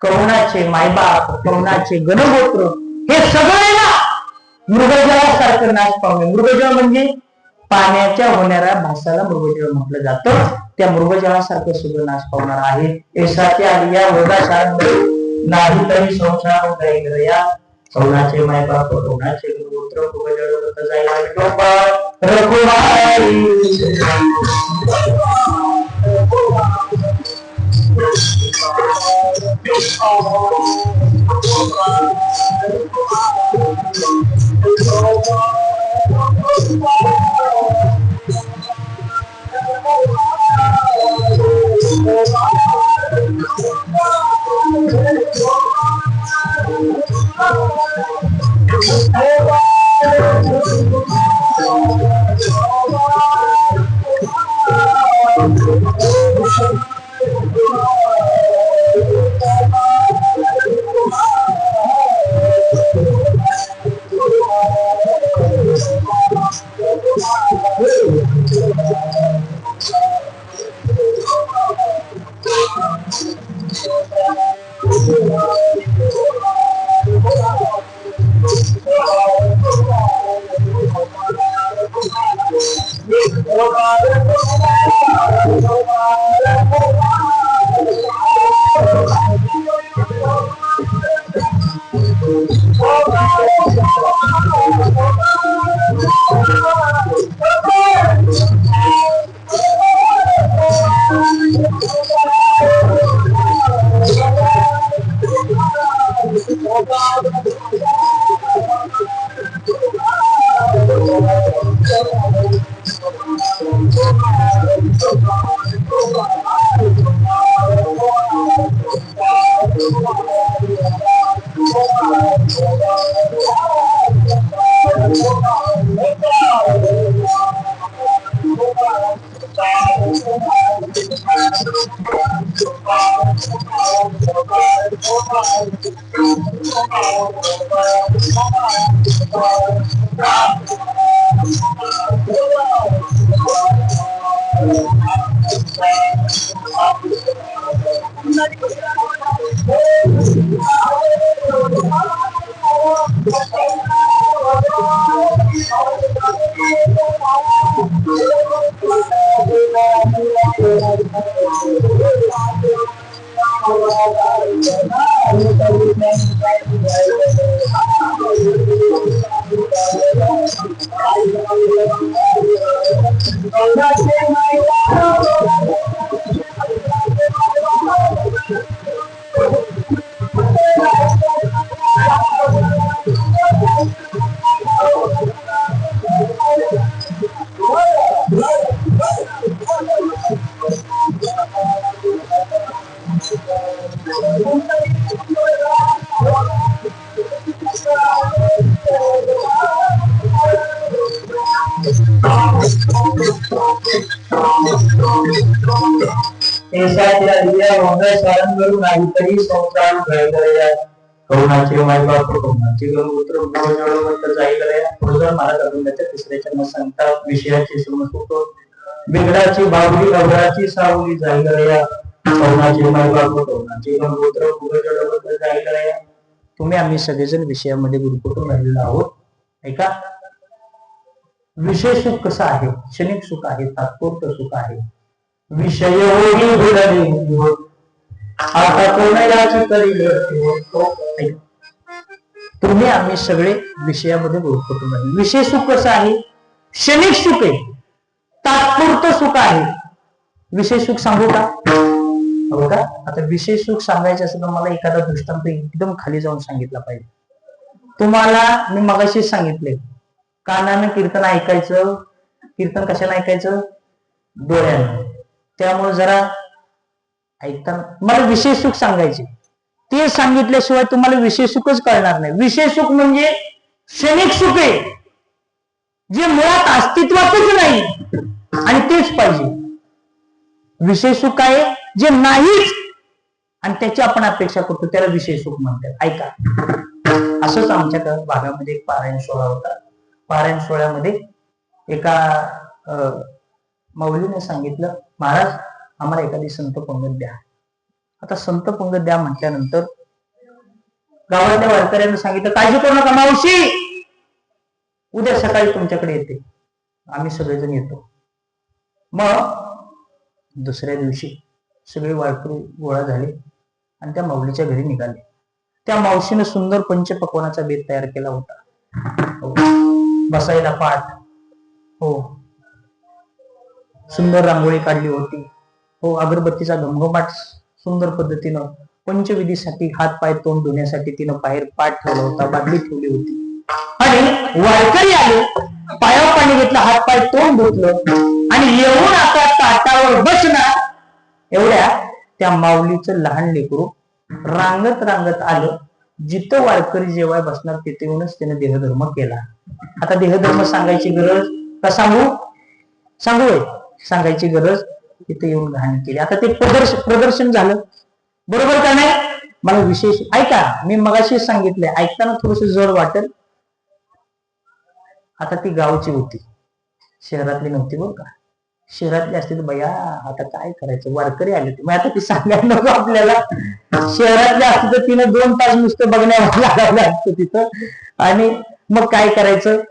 करुणाचे मायबाप, करुणाचे गणगोत्र, हे सगळे ना मृगजळासारखं नाश पावणे. मृगजळ म्हणजे पाण्याच्या होणाऱ्या भासाला मृगजळ म्हटलं जातं. त्या मृगजळासारखं सुद्धा नाश पावणार आहे. एसाच्या या वर्गाशाळेमध्ये नाही तरी संसार या सौनाचे माय बाप सौनाचे गोत्र मृगजळ होत जायला रघुराई. करुणाचे माय बाप करुणाचे गोत्र तिसऱ्या चरण सांगतात विषयाची समजूत बिगडाची बावली अवघडाची सावली जाईल रे. करुणाचे माय बाप करुणाचे गोत्र जाईल रे. तुम्ही आम्ही सगळेजण विषयामध्ये गुरुकुटून राहिलेलो आहोत. ऐका, विषय सुख कसं आहे? क्षणिक सुख आहे, तात्पुरतं सुख आहे. विषय तुम्ही आम्ही सगळे विषयामध्ये गुरुकुटून राहिले. विषय सुख कसं आहे? क्षणिक सुख आहे, तात्पुरतं सुख आहे. विषय सुख सांगू का? हो का? आता विषय सुख सांगायचं असेल तर मला एखादा दृष्टांत एकदम खाली जाऊन सांगितला पाहिजे. तुम्हाला मी मगाशी सांगितले, कानानं कीर्तन ऐकायचं. कीर्तन कशाला ऐकायचं? डोळ्यानं. त्यामुळे जरा ऐकताना मला विषय सुख सांगायचे. ते सांगितल्याशिवाय तुम्हाला विषय सुखच कळणार नाही. विषय सुख म्हणजे क्षणिक सुख आहे, जे मुळात अस्तित्वातच नाही आणि तेच पाहिजे. विषय सुख आहे जे नाहीच आणि त्याची आपण अपेक्षा करतो, त्याला विषय सुख म्हणतात. ऐका, असंच आमच्या भागामध्ये एक पारायण सोहळा होता. पारायण सोहळ्यामध्ये एका माऊलीने सांगितलं, महाराज आम्हाला एखादी संत पंगत द्या. आता संत पंगत द्या म्हटल्यानंतर गावातल्या वारकऱ्यांनी सांगितलं, काळजी करू नका मावशी, उद्या सकाळी तुमच्याकडे येते, आम्ही सगळेजण येतो. मग दुसऱ्या दिवशी सगळे वारकरी गोळा झाले आणि त्या माऊलीच्या घरी निघाले. त्या मावशीनं सुंदर पंचपक्वानाचा बेत तयार केला होता. बसायला पाठ, हो, सुंदर रांगोळी काढली होती, हो, अगरबत्तीचा घमघमाट सुंदर पद्धतीनं पंचविधीसाठी हात पाय तोंड धुण्यासाठी तिनं बाहेर पाठ ठेवला होता, बादली ठेवली होती. आणि वारकरी आले, पायावर पाणी घेतलं, हात पाय तोंड धुतलं आणि येऊन आता ताटावर बसणार एवढ्या त्या माऊलीचं लहान लेकरू रांगत रांगत आलं. जिथं वारकरी जेव्हा बसणार तिथे येऊनच त्याने देहधर्म केला. आता देहधर्म सांगायची गरज का सांगू सांगायची गरज, तिथे येऊन घाण केली. आता ते प्रदर्शन झालं, बरोबर का नाही? मला विशेष ऐका, मी मगाशी सांगितलंय, ऐकताना थोडस जड वाटेल. आता ती गावची होती, शहरातली नव्हती बरं का. शहरातली असते तर बया आता काय करायचं, वारकरी आले मग आता ती सांगायला नको आपल्याला. शहरातले असते तर तिने 2 तास नुसतं बघण्यावर लागावं लागतं तिथं. आणि मग काय करायचं,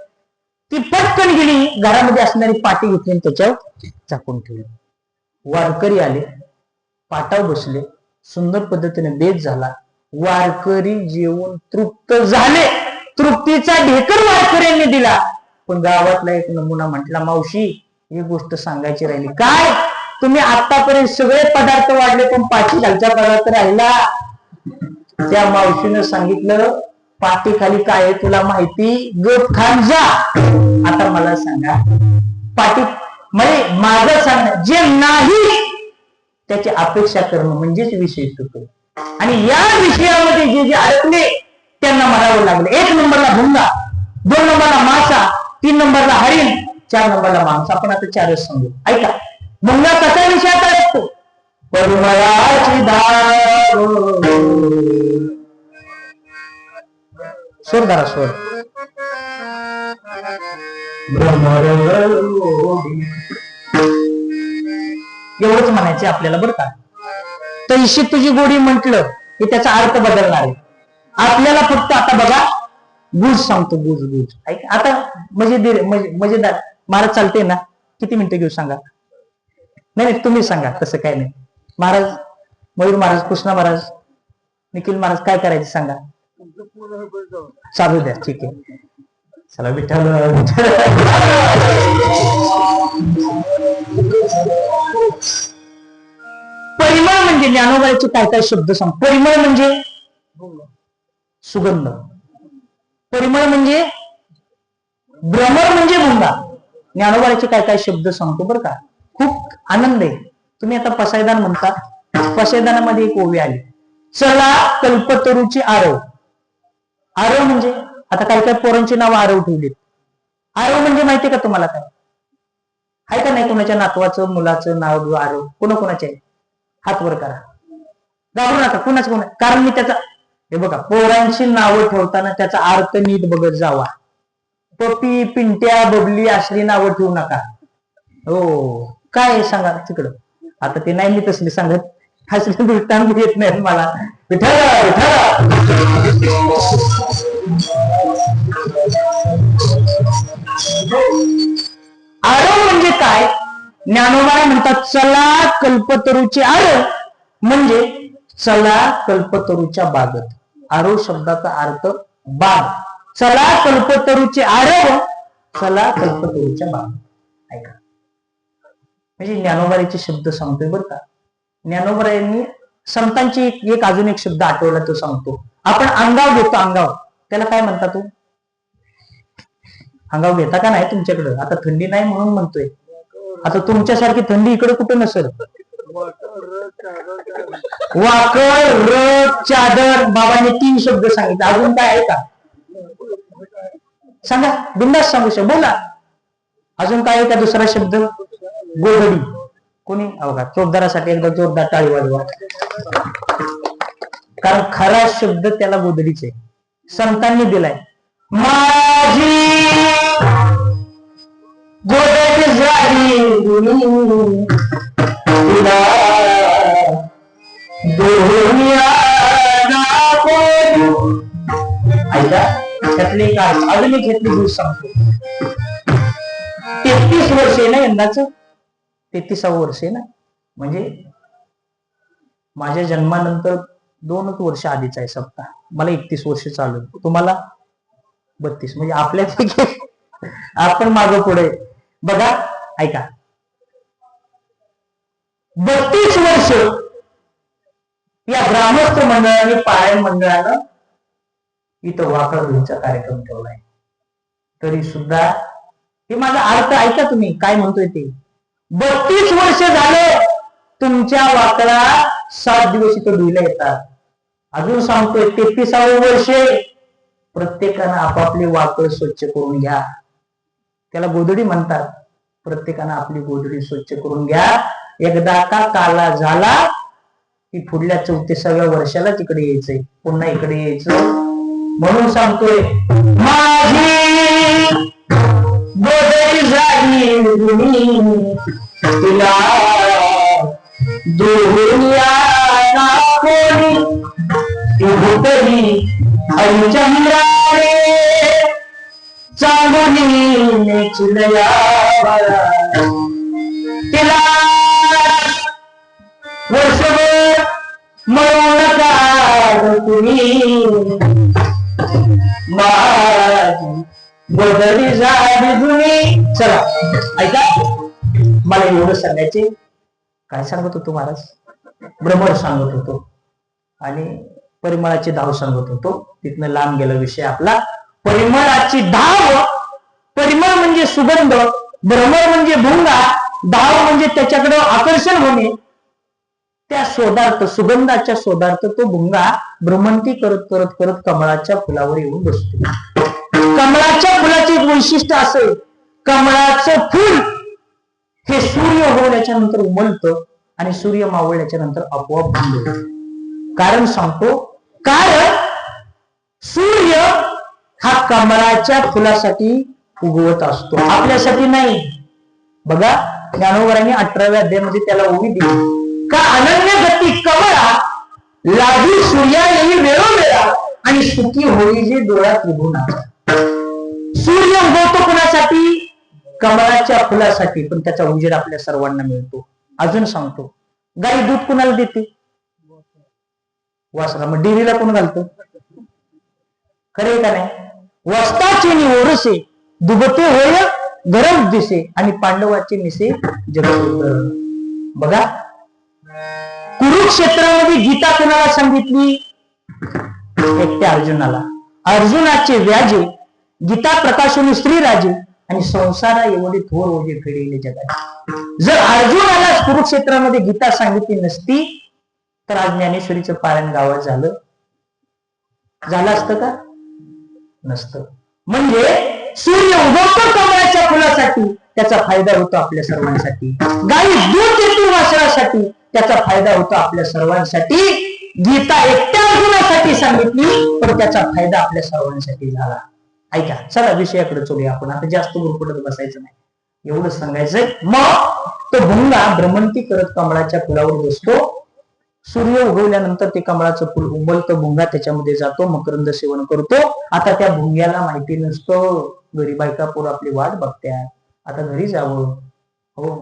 ती पटकन गेली, घरामध्ये असणारी पाटी घेतली आणि त्याच्यावर झाकून ठेवली. वारकरी आले, पाटावर बसले, सुंदर पद्धतीने बेत झाला. वारकरी जेवून तृप्त झाले, तृप्तीचा ढेकर वारकऱ्यांनी दिला. पण गावातला एक नमुना म्हटला, मावशी ही गोष्ट सांगायची राहिली. काय, तुम्ही आतापर्यंत सगळे पदार्थ वाढले पण पाठी खालचा पदार्थ राहिला. त्या मावशीनं सांगितलं, पाठी खाली काय आहे तुला माहिती, गप खान जा. आता मला सांगा, पाठी म्हणजे माझं सांगणं जे नाही त्याची अपेक्षा करणं म्हणजेच विषय चुकतो. आणि या विषयामध्ये जे जे अडकले त्यांना मारावं लागलं. 1 नंबरला भुंगा, 2 नंबरला मासा, 3 नंबरला हरिण, 4 नंबरला माणूस. आपण आता 4च सांगू. ऐका, भुंगा कसा विषयात अडकतो, परिमळाची धार, स्वर धरा स्वर, एवढंच म्हणायचं आपल्याला बरं का. तैशी तुझी गोडी म्हटलं की त्याचा अर्थ बदलणार आहे. आपल्याला फक्त आता बघा गुज सांगतो, गुज. ऐक आता मजेदार महाराज चालते ना, किती मिनिटं घेऊ सांगा? नाही तुम्ही सांगा, तसं काय नाही. महाराज मयूर महाराज, कृष्णा महाराज, निखिल महाराज, काय करायचं सांगा, चालू द्या. ठीक आहे, चला विठ्ठल. परिमळ म्हणजे ज्ञानोबाचे काय काय शब्द सांग. परिमळ म्हणजे सुगंध, परिमळ म्हणजे भ्रमर म्हणजे भुंगा. ज्ञानोबाचे काय काय शब्द सांगतो बरं का, खूप आनंद आहे. तुम्ही आता पसायदान म्हणता, पसायदानामध्ये एक ओवी आली, चला कल्पतरूची आरव. आरव म्हणजे आता काय काय पोरांची नाव आरव ठेवलीत. आरव म्हणजे माहितीये का तुम्हाला काय आहे का नाही? कोणाच्या नातवाचं मुलाचं नाव आरव कोणाचे आहे? हात वर करा, घाबरू नका. कोण कारण मी त्याचा हे बघा, पोरांची नावं ठेवताना त्याचा अर्थ नीट बघत जावा. पपी, पिंट्या, बबली अशी नावं ठेवू नका. हो, काय सांगा तिकडं. आता ते नाही मी तसली सांगत, असले दृष्टांत येत नाही मला. आरव म्हणजे काय? ज्ञानोबा म्हणतात चला कल्पतरूची आरव, म्हणजे चला कल्पतरूच्या बागत. आरव शब्दाचा अर्थ बाग. चला कल्पतरूची आरव, चला कल्पतरूच्या बागत. ऐका, म्हणजे ज्ञानोबाईचे शब्द सांगतोय बरं का. ज्ञानोबाईंनी संतांची एक अजून एक शब्द आठवला, तो सांगतो. आपण अंगाव घेतो, अंगाव, त्याला काय म्हणता? तो अंगाव घेता का नाही तुमच्याकडं? आता थंडी नाही म्हणून म्हणतोय. आता तुमच्यासारखी थंडी इकडे कुठं नसेल. वाकळ, रग, चादर. बाबांनी 3 शब्द सांगितले. अजून काय आहे का? सांगा, बिंदास सांगू शकतो, बोला. अजून काय आहे का दुसरा शब्द? गोधडी. कोणी अवघा चोरदारासाठी एकदा जोरदार टाळी वाजवा, कारण खरा शब्द त्याला गोधडीचे संतांनी दिलाय. माझी गोधडी झाली तुला दोन्या ऐका, त्यातले काय अजून एक घेतली दिवस सांगतो. 33 वर्ष आहे ना यंदाच, 33वे वर्ष आहे ना, म्हणजे माझ्या जन्मानंतर 2च वर्ष आधीचा आहे सप्ताह. मला 31 वर्ष चालू, तुम्हाला 32, म्हणजे आपल्यापैकी आपण मागं पुढे. बघा ऐका, 32 वर्ष या ग्रामस्थ मंडळाने, पारायण मंडळानं इथं वाकड होळीचा कार्यक्रम ठेवलाय. तरी सुद्धा हे माझा अर्थ ऐका तुम्ही काय म्हणतोय ते. 32 वर्ष झाले तुमच्या वाकडा 7 दिवस इथं धुईला येतात. अजून सांगतोय 33वे वर्ष प्रत्येकानं आपापले वाकड स्वच्छ करून घ्या. त्याला गोधडी म्हणतात. प्रत्येकानं आपली गोधडी स्वच्छ करून घ्या. एकदा का काला झाला की पुढल्या 34व्या वर्षाला तिकडे यायचंय, पुन्हा इकडे यायचं. म्हणून सांगतोय माझी गोधडी झाली तिला दुनिया दाखवली ती भुतली हरिचंद्राने चांगली नेचलया तिला वर्षभर मरू नका तुम्ही माझी गोधडी झाली जुनी. चला ऐका, मला एवढं सांगायचे. काय सांगत होतो महाराज? भ्रमर सांगत होतो आणि परिमळाची धाव सांगत होतो. तिथनं लांब गेला विषय आपला. परिमळाची धाव, परिमळ म्हणजे सुगंध, भ्रमर म्हणजे भुंगा, धाव म्हणजे त्याच्याकडे आकर्षण होणे. त्या शोधार्थ, सुगंधाच्या शोधार्थ तो भुंगा भ्रमंती करत करत करत कमळाच्या फुलावर येऊन बसतो. कमळाच्या फुलाचे एक वैशिष्ट्य असेल, कमळाचं फुल हे सूर्य उगवल्याच्या नंतर उमलतं आणि सूर्य मावळल्याच्या नंतर आपोआप बंद होतं. कारण सांगतो, कारण सूर्य हा कमळाच्या फुलासाठी उगवत असतो, आपल्यासाठी नाही. बघा ज्ञानोबरांनी 18व्या अध्यायामध्ये त्याला ओवी दिली का अनन्य गती कमळा लागी सूर्या येई वेळोवेळा आणि सुखी होई जे डोळ्यात त्रिभुवना. सूर्य उगवतो कुणासाठी? कमळाच्या फुलासाठी, पण त्याचा उजेड आपल्या सर्वांना मिळतो. अजून सांगतो, गाई दूध कुणाला देते? वासरा. मग डेअरीला कोण घालतो? खरे का नाही? वस्ताचे ओरसे दुबते होय गरम दिसे आणि पांडवाचे निसे जगत. बघा कुरुक्षेत्रामध्ये गीता कोणाला सांगितली? एकट्या अर्जुनाला. अर्जुनाचे व्याजे गीता प्रकाशनी श्रीराजे आणि संसारा एवढे थोर ओझे फेडले जगात. जर अर्जुनाला कुरुक्षेत्रामध्ये गीता सांगितली नसती तर आज ज्ञानेश्वरीचं पारायण गावात झालं असतं का? नसतं. म्हणजे सूर्य उगवतो कमळाच्या फुलासाठी, त्याचा फायदा होतो आपल्या सर्वांसाठी. गाई दूध देते वासरासाठी, त्याचा फायदा होतो आपल्या सर्वांसाठी. गीता एकट्या अर्जुनासाठी सांगितली पण त्याचा फायदा आपल्या सर्वांसाठी झाला. ऐका, चला विषयाकडे चलूया आपण. आता जास्त गुरफटत बसायचं नाही, एवढं सांगायचंय. मग तो भुंगा भ्रमंती करत कमळाच्या फुलावर बसतो. सूर्य उगवल्यानंतर ते कमळाचं फुल उमलतं, भुंगा त्याच्यामध्ये जातो, मकरंद सेवन करतो. आता त्या भुंग्याला माहिती नसतं, घरी बायका पोर आपली वाट बघत्यात, आता घरी जावं. हो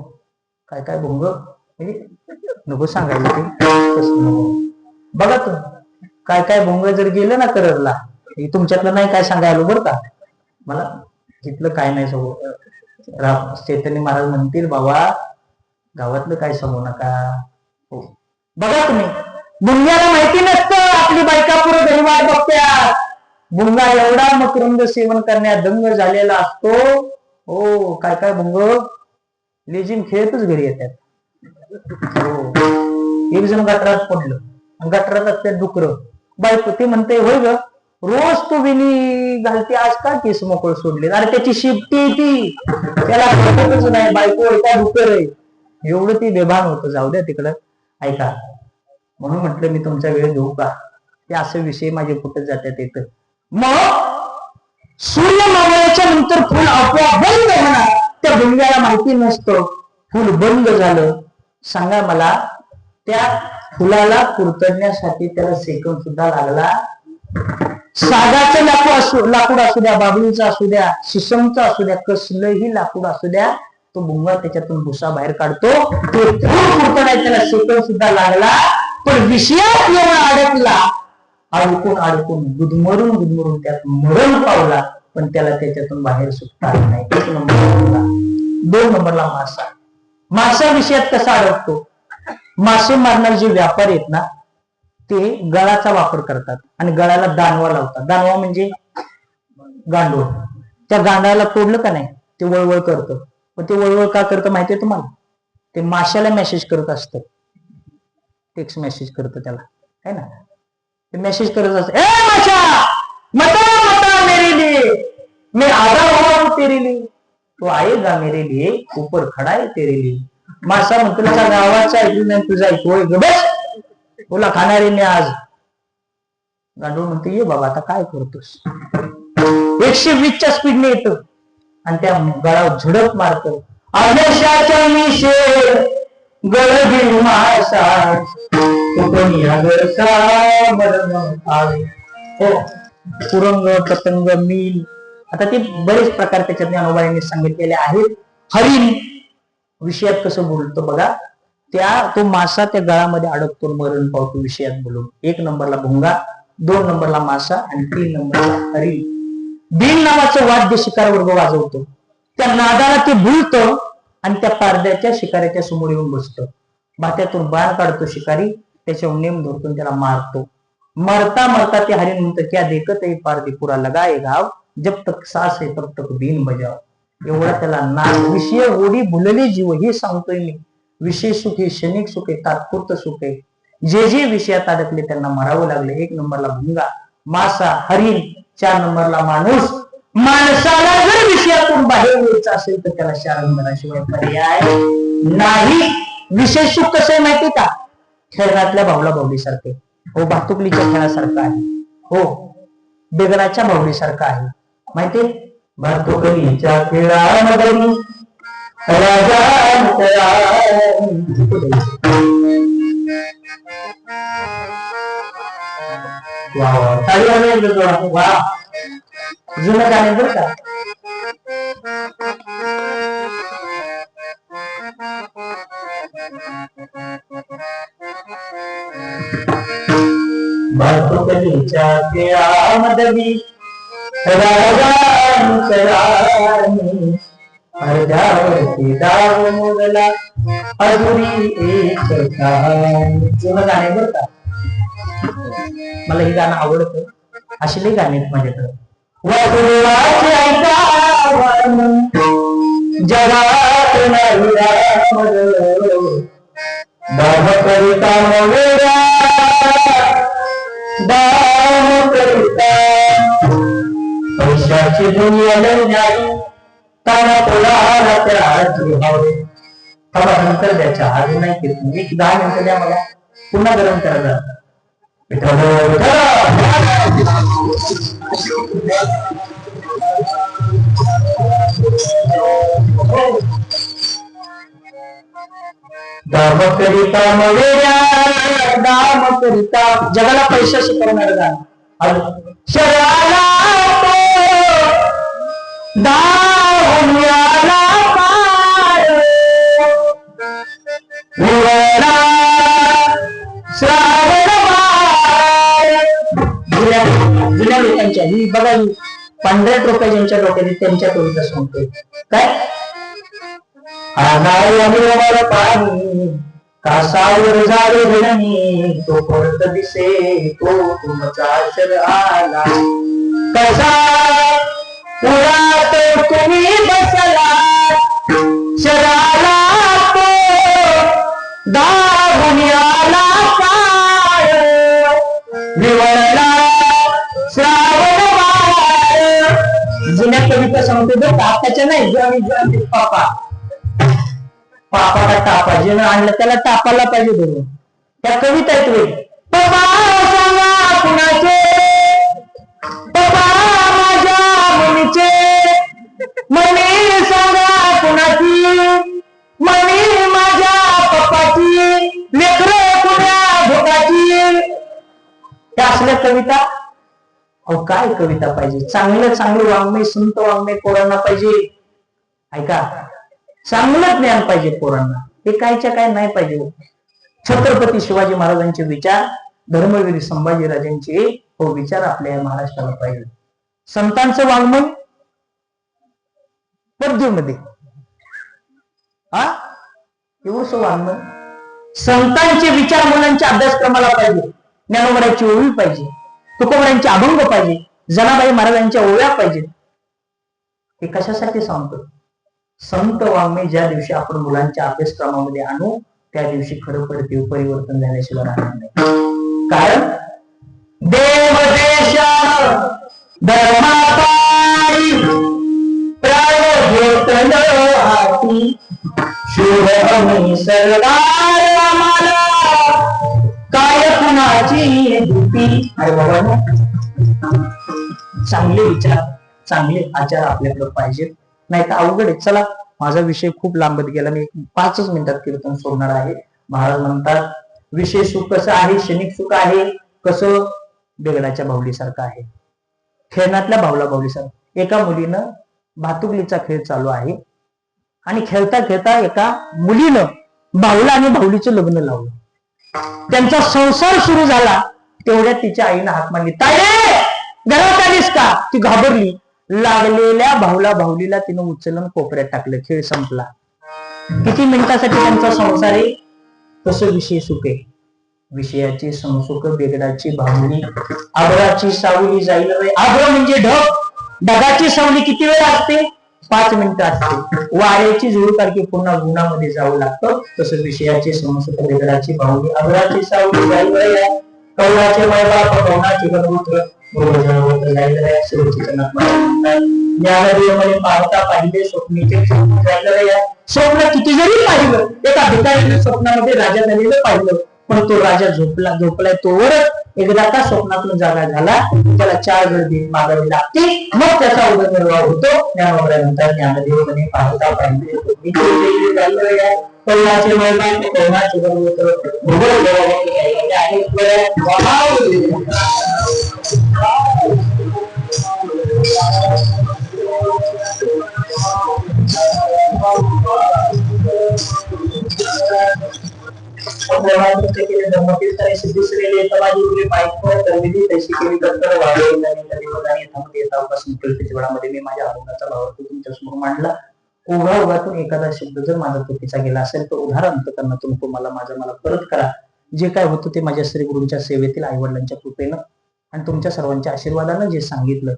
काय काय भुंग नको सांगायला ते. बघा तू काय काय भुंग जर गेलं ना कररला, तुमच्यातलं नाही काय सांगायला बरं का, मला तिथलं काय नाही सांगू. चैतन्य महाराज म्हणतील बाबा गावातलं काय सांगू नका. हो बघा तुम्ही, भुंग्याला माहिती नसतं आपली बायका पुरं घरी वाट बघत्या. भुंगा एवढा मकरंद सेवन करण्यात दंग झालेला असतो. हो काय काय भुंग लेजिम खेळतच घरी येतात. हो एक जण गटरात पडलं, गटरात असतात डुकर. बायको ते म्हणते होय ग, रोज तू विनी घालते, आज का केस मोकळ सोडले? अरे त्याची शिफ्टी ती, त्याला कळतच नाही बायको एका डुकर आहे. एवढं ती बेभान होतं. जाऊ द्या तिकडं. ऐका, म्हणून म्हटलं मी तुमचा वेळ घेऊ का, ते असे विषय माझे फुटत जातात येतं. मग सूर्य मावळ्याच्या नंतर फुल आपोआप बंद होणार. त्या भुंग्याला माहिती नसतं फुल बंद झालं. सांगा मला, त्या फुलाला कुरतडण्यासाठी त्याला सेकंद सुद्धा लागला सागाचं लाकूड असू द्या, बाबळीचं असू द्या, शिसमचं असू द्या, कसलंही लाकूड असू द्या, तो भुंगा त्याच्यातून भुसा बाहेर काढतो. तो नाही, त्याला सेकंद सुद्धा लागला, पण विषयात एवढा अडकला, अडकून गुदमरून त्यात मरण पावला, पण त्याला त्याच्यातून बाहेर सुटता आलं नाही. 1 नंबरला. 2 नंबरला मासा विषयात कसा अडकतो? मासे मारणारे जे व्यापारी आहेत ना, ते गळाचा वापर करतात आणि गळाला दानवा लावतात. दानवा म्हणजे गांडूळ. त्या गांडाला तोडलं का नाही, ते वळवळ करतं. पण ते वळवळ का करतं माहितीये तुम्हाला? ते माशाला मेसेज करत असतं, टेक्स्ट मेसेज करतं त्याला, है ना? ते मेसेज करत असत, ए माशा मता मता मेरे लिए, मैं आधा हुआ हूं तेरे लिए, तो आएगा मेरे लिए, ऊपर खड़ा है तेरे लिए. मासा म्हणतो त्याच्या गावाचा ऐकून नाही, तुझा ऐकूय बस, तुला खाणारे मी आज. गांडूळ म्हणतो, ये बाबा आता काय करतोस. 120च्या स्पीडने येतो आणि त्या गळावर झडप मारतो. आदर्शाच्या मिशेल गळगिरी मासा कुरंग, पतंग, मील, आता ते बरेच प्रकार त्याच्यात अनुभवाने सांगितलेले आहेत. हरिण विषयात कसं बोलतो बघा, तो मासा त्या गळामध्ये अडकतो, मरण पावतो विषयात बोलून. 1 नंबरला भुंगा, 2 नंबरला मासा आणि 3 नंबरला हरिण. बिन नावाचं वाद्य शिकार वर्ग वाजवतो. त्या नादाला ते भुलतं आणि त्या पारद्याच्या शिकाऱ्याच्या समोर येऊन बसतं. भात्यातून बाण काढतो शिकारी, त्याच्यावर नेम धरतो, त्याला मारतो. मरता मरता ते हरिण म्हणतं, क्या देखत है पारदी पुरा लगाए घाव, जब तक सास है तब तक बीन बजाव. एवढा त्याला नाद. विषय ओढी भुलले जीव, हे सांगतोय मी. विषय सुख हे क्षणिक सुख आहे, तात्पुरतं सुख आहे. जे जे विषयात अडकले त्यांना मरावं लागले. 1 नंबरला भुंगा, मासा, हरिण. 4 नंबरला माणूस. माणसाला जर विषयातून बाहेर यायचं असेल तर त्याला शारंगणाशिवाय पर्याय नाही. विषय सुख कसं आहे माहिती का? खेळातल्या भावला भावलीसारखे, हो, भातुकलीच्या खेळासारखं आहे, हो, बेगडाच्या भावलीसारखं आहे. माहितीये? भातुकलीच्या खेळामध्ये राजा वा जुनं गाणे बरं का. भातुकलीच्या खेळामध्ये राजांनी अर्ध्यावरती डाव मोगला, अधुरी एक कहाणी. जुनं गाणे बरं का. मला हे गाणं आवडतं. अशी लई गाणी आहेत माझ्याकडे. वासुदेवाचे ऐकावं जगात नाही दाम करिता मोगरा, दाम करिता पैशाची दुनिया नाही, ताना पोलाला त्या भावे. थोडा नंतर द्यायच्या, आज नाही केलं. एक 10 मिनिटं द्या मला, पुन्हा गरम करा. दाम करिता मवेऱ्या, दाम करिता. जगाला पैसा शिकवणार गाणं. शराला दाहुण्याला पाय, विवळा श्रावण माय. जुन्या लोकांच्या ही बघा, 15 रुपये ज्यांच्या डोक्यात त्यांच्या कविता सांगतोय काय. आनाळी पाणी कासावर झाले धरणी, तो परत दिसे तो तुमचा शर आला. कसा पुरात तुम्ही बसला, शराला तो दाहुण्याला पाय, विवळला श्रावण माय. जुन्या कविता सांगतो बरं का, आताच्या नाही. पापाला टापा, जे आणलं त्याला टापाला पाहिजे धरून. त्या कविता आहेत. पप्पा सांगा कुणाचे, पप्पा माझ्या मुलीचे, मम्मी सांगा कुणाची, मम्मी माझ्या पप्पाची, लेकरं कुण्या भोकाची. त्या असल्या कविता अहो काय कविता पाहिजे, चांगलं चांगलं वाङ्मय, संत वाङ्मय पोरांना पाहिजे. ऐका, चांगलं ज्ञान पाहिजे पोरांना, हे कायच्या काय नाही पाहिजे. छत्रपती शिवाजी महाराजांचे विचार, धर्मवीर संभाजीराजांचे हो विचार आपल्या महाराष्ट्राला पाहिजे. संतांचं वाङ्मय पद्यमध्ये एवढंच वाङ्मय, संतांचे विचार मुलांच्या अभ्यासक्रमाला पाहिजे. ज्ञानोबराची ओवी पाहिजे, तुकोबरांचे अभंग पाहिजे, जनाबाई महाराजांच्या ओव्या पाहिजेत. हे कशासाठी सांगतो? संत वाङ्मय ज्या दिवशी आपण मुलांच्या अभ्यासक्रमामध्ये आणू त्या दिवशी खरं पडते परिवर्तन झाल्याशिवाय राहणार नाही. कारण देव देश धर्मापायी प्राण घेतलं हाती, शुभमी सरदार आम्हाला काय कुणाची भीती. अरे बाबा, चांगले विचार, चांगले आचार आपल्याकडे पाहिजेत, नाही तर अवघड आहे. चला, माझा विषय खूप लांबत गेला, मी 5 मिनिटात कीर्तन सोडणार आहे. महाराज म्हणतात विषय सुख कसं आहे, क्षणिक सुख आहे, कसं बेगडाच्या बाहुलीसारखं आहे, खेळण्यातल्या बाहुला बाहुलीसारखं. एका मुलीनं भातुकलीचा खेळ चालू आहे आणि खेळता खेळता एका मुलीनं बाहुला आणि बाहुलीचं लग्न लावलं. त्यांचा संसार सुरू झाला. तेवढ्यात तिच्या आईनं हाक मारली, ताई घरात आलीस का? ती घाबरली. लागलेल्या बाहुला बाहुलीला तिनं उचलून कोपऱ्यात टाकलं. खेळ संपला. किती मिनिटासाठी त्यांचा संसार आहे? तसं विषय सुख आहे. विषयाची संसुख बेगडाची बाहुली, आभराची सावली जाईल. आभ्र म्हणजे ढग, ढगाची सावली किती वेळ असते? 5 मिनिटं असते. वाऱ्याची झुळूसारखी पुन्हा गुणामध्ये जावं लागतं. तसं विषयाची संसुख बेगडाची बाहुली, आभराची सावली जाईल. कौलाचे मैबाप कौलाचे गणपुत्र पाहता पाहिले स्वप्नीचे स्वप्न किती जरी पाहिलं, एका भिकारीने स्वप्नामध्ये राजा झालेलं पाहिलं, पण तो राजा झोपलाय तोवरच एकदा का स्वप्नातून जागा झाला त्याला 4 गर्दी मागावी लागते, मग त्याचा उदरनिर्वाह होतो. ज्ञानोबरानंतर ज्ञानदेवपणे पाहता पाहिले कौलाचे मैबाप कौलाचे गणपुत्र मी माझ्या अभंगाचा भाव तुमच्या समोर मांडला. ओघाओघातून एखादा शब्द जर माझा चुकीचा गेला असेल तर उधार अंतकरणातून तुम्हाला मला परत करा. जे काय होतं ते माझ्या श्री गुरूंच्या सेवेतील आईवडिलांच्या कृपेनं आणि तुमच्या सर्वांच्या आशीर्वादानं जे सांगितलं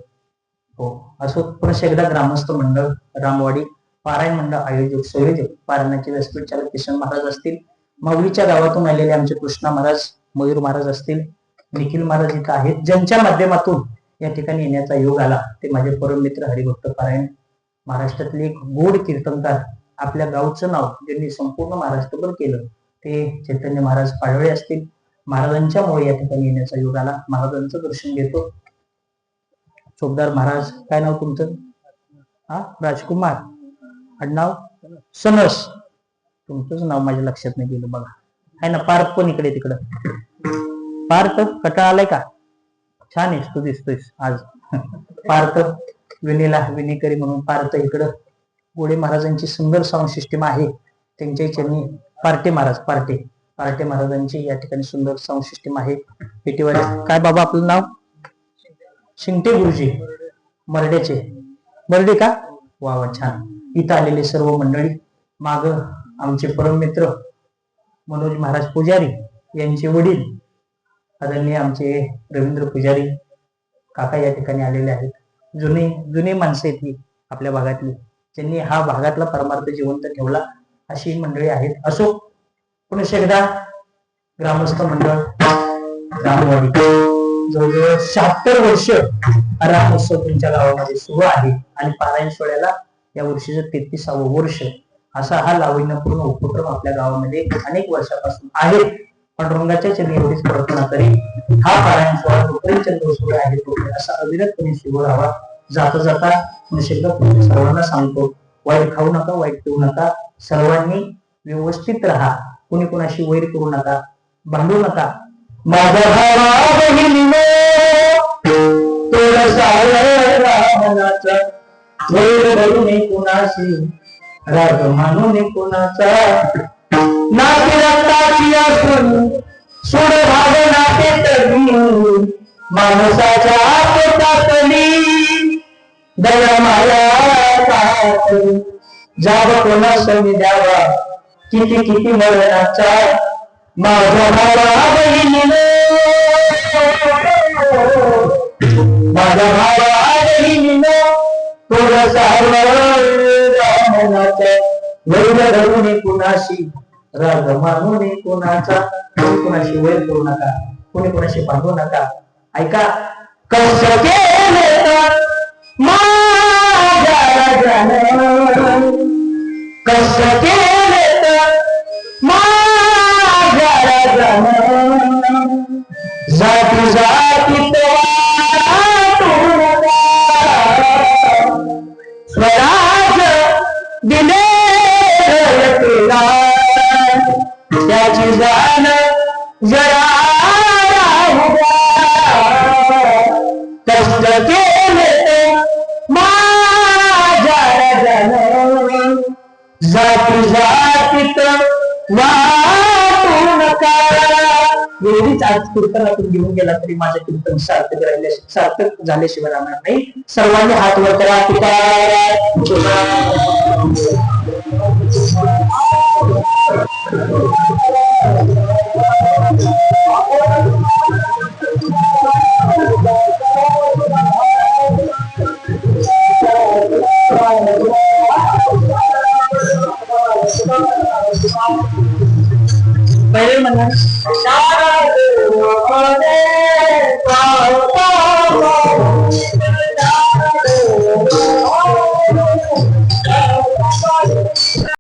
हो असो. पुन्हा एकदा ग्रामस्थ मंडळ रामवाडी पारायण मंडळ आयोजक संयोजक पारायणाचे व्यासपीठ चालक किशन महाराज असतील, माऊलीच्या गावातून आलेले आमचे कृष्णा महाराज, मयूर महाराज असतील, निखिल महाराज इथं आहेत, ज्यांच्या माध्यमातून या ठिकाणी येण्याचा योग आला ते माझे परम मित्र हरिभक्त पारायण, महाराष्ट्रातले एक गोड कीर्तनकार, आपल्या गावचं नाव ज्यांनी संपूर्ण महाराष्ट्रभर केलं ते चैतन्य महाराज पाडवळे असतील. महाराजांच्यामुळे या ठिकाणी येण्याचा योग आला. महाराजांचं दर्शन घेतो. चोपदार महाराज, काय नाव तुमचं? राजकुमार, आडनाव सनस. तुमचंच नाव माझ्या लक्षात नाही गेलं बघा. आहे ना पार्थ पण इकडे तिकडं. पार्थ कटाळा आलाय का? छान आहेस तू, दिसतोयस आज. पार्थ विनेला विनेकरी म्हणून पार्थ इकडं. गोडे महाराजांची सुंदर साऊंड सिस्टीम आहे. त्यांच्या चरणी पार्टे महाराज, पार्टे महाराजांची या ठिकाणी सुंदर साऊंड सिस्टीम आहे. पेटीवाले, काय बाबा आपलं नाव? शिंगटे गुरुजी, मरड्याचे. मरडे का? वा वा, छान. इथं आलेले सर्व मंडळी, माग आमचे परम मित्र मनोज महाराज पुजारी यांचे वडील आदरणीय आमचे रवींद्र पुजारी काका या ठिकाणी आलेले आहेत. जुने माणसं आहेत ही आपल्या भागातली, ज्यांनी हा भागातला परमार्थ जिवंत ठेवला, अशी मंडळी आहेत. असो, पुन्हा एकदा ग्रामस्थ मंडळ रामवाडी जवळजवळ 76 वर्ष रामोत्सव तुमच्या गावामध्ये सुरू आहे आणि पारायण सोहळ्याला या वर्षीचं 33वे वर्ष. असा हा लावण्यपूर्ण उपक्रम आपल्या गावामध्ये अनेक वर्षापासून आहे. पांडुरंगाच्या चरणी एवढीच प्रार्थना करी हा पारायण सोहळा तोपर्यंत चंद्र सुरू आहे तोपर्यंत असा अविरतपणे सुरू राहावा. जाता जाता सर्वांना सांगतो, वाईट खाऊ नका, वाईट पिऊ नका, सर्वांनी व्यवस्थित राहा, कुणी कुणाशी वैर करू नका, भांडू नका. माझ्या भावा बहिणीनो रावणाचा वैर धरून कुणाशी राग मानून कुणाचा नाती रक्ताची असून सोड भाग नाते तरी माणसाच्या पोटातली दया माया जाब कोणास मी द्यावा किती किती मरणाचा माझ्या भावा बहिणीने माझ्या भावा बहिणीने थोडासा रावणाचा वैर धरून कुणाशी राग मानून कुणाचा कोणी वैर करू नका कोणी कोणाशी बांधू नका ऐका कसं केलं माझ्या राजानं कसं केलं माझ्या राजानं जाती जाती स्वराज दिले त्याची जाण जरा कष्ट केले माझ्या राजानं जाती जातीत वाटू नका एवढीच आज कीर्तनातून घेऊन गेला तरी माझ्या कीर्तन सार्थक झाल्याशिवाय राहणार नाही. सर्वांनी हात वर करा. पहिले म्हणा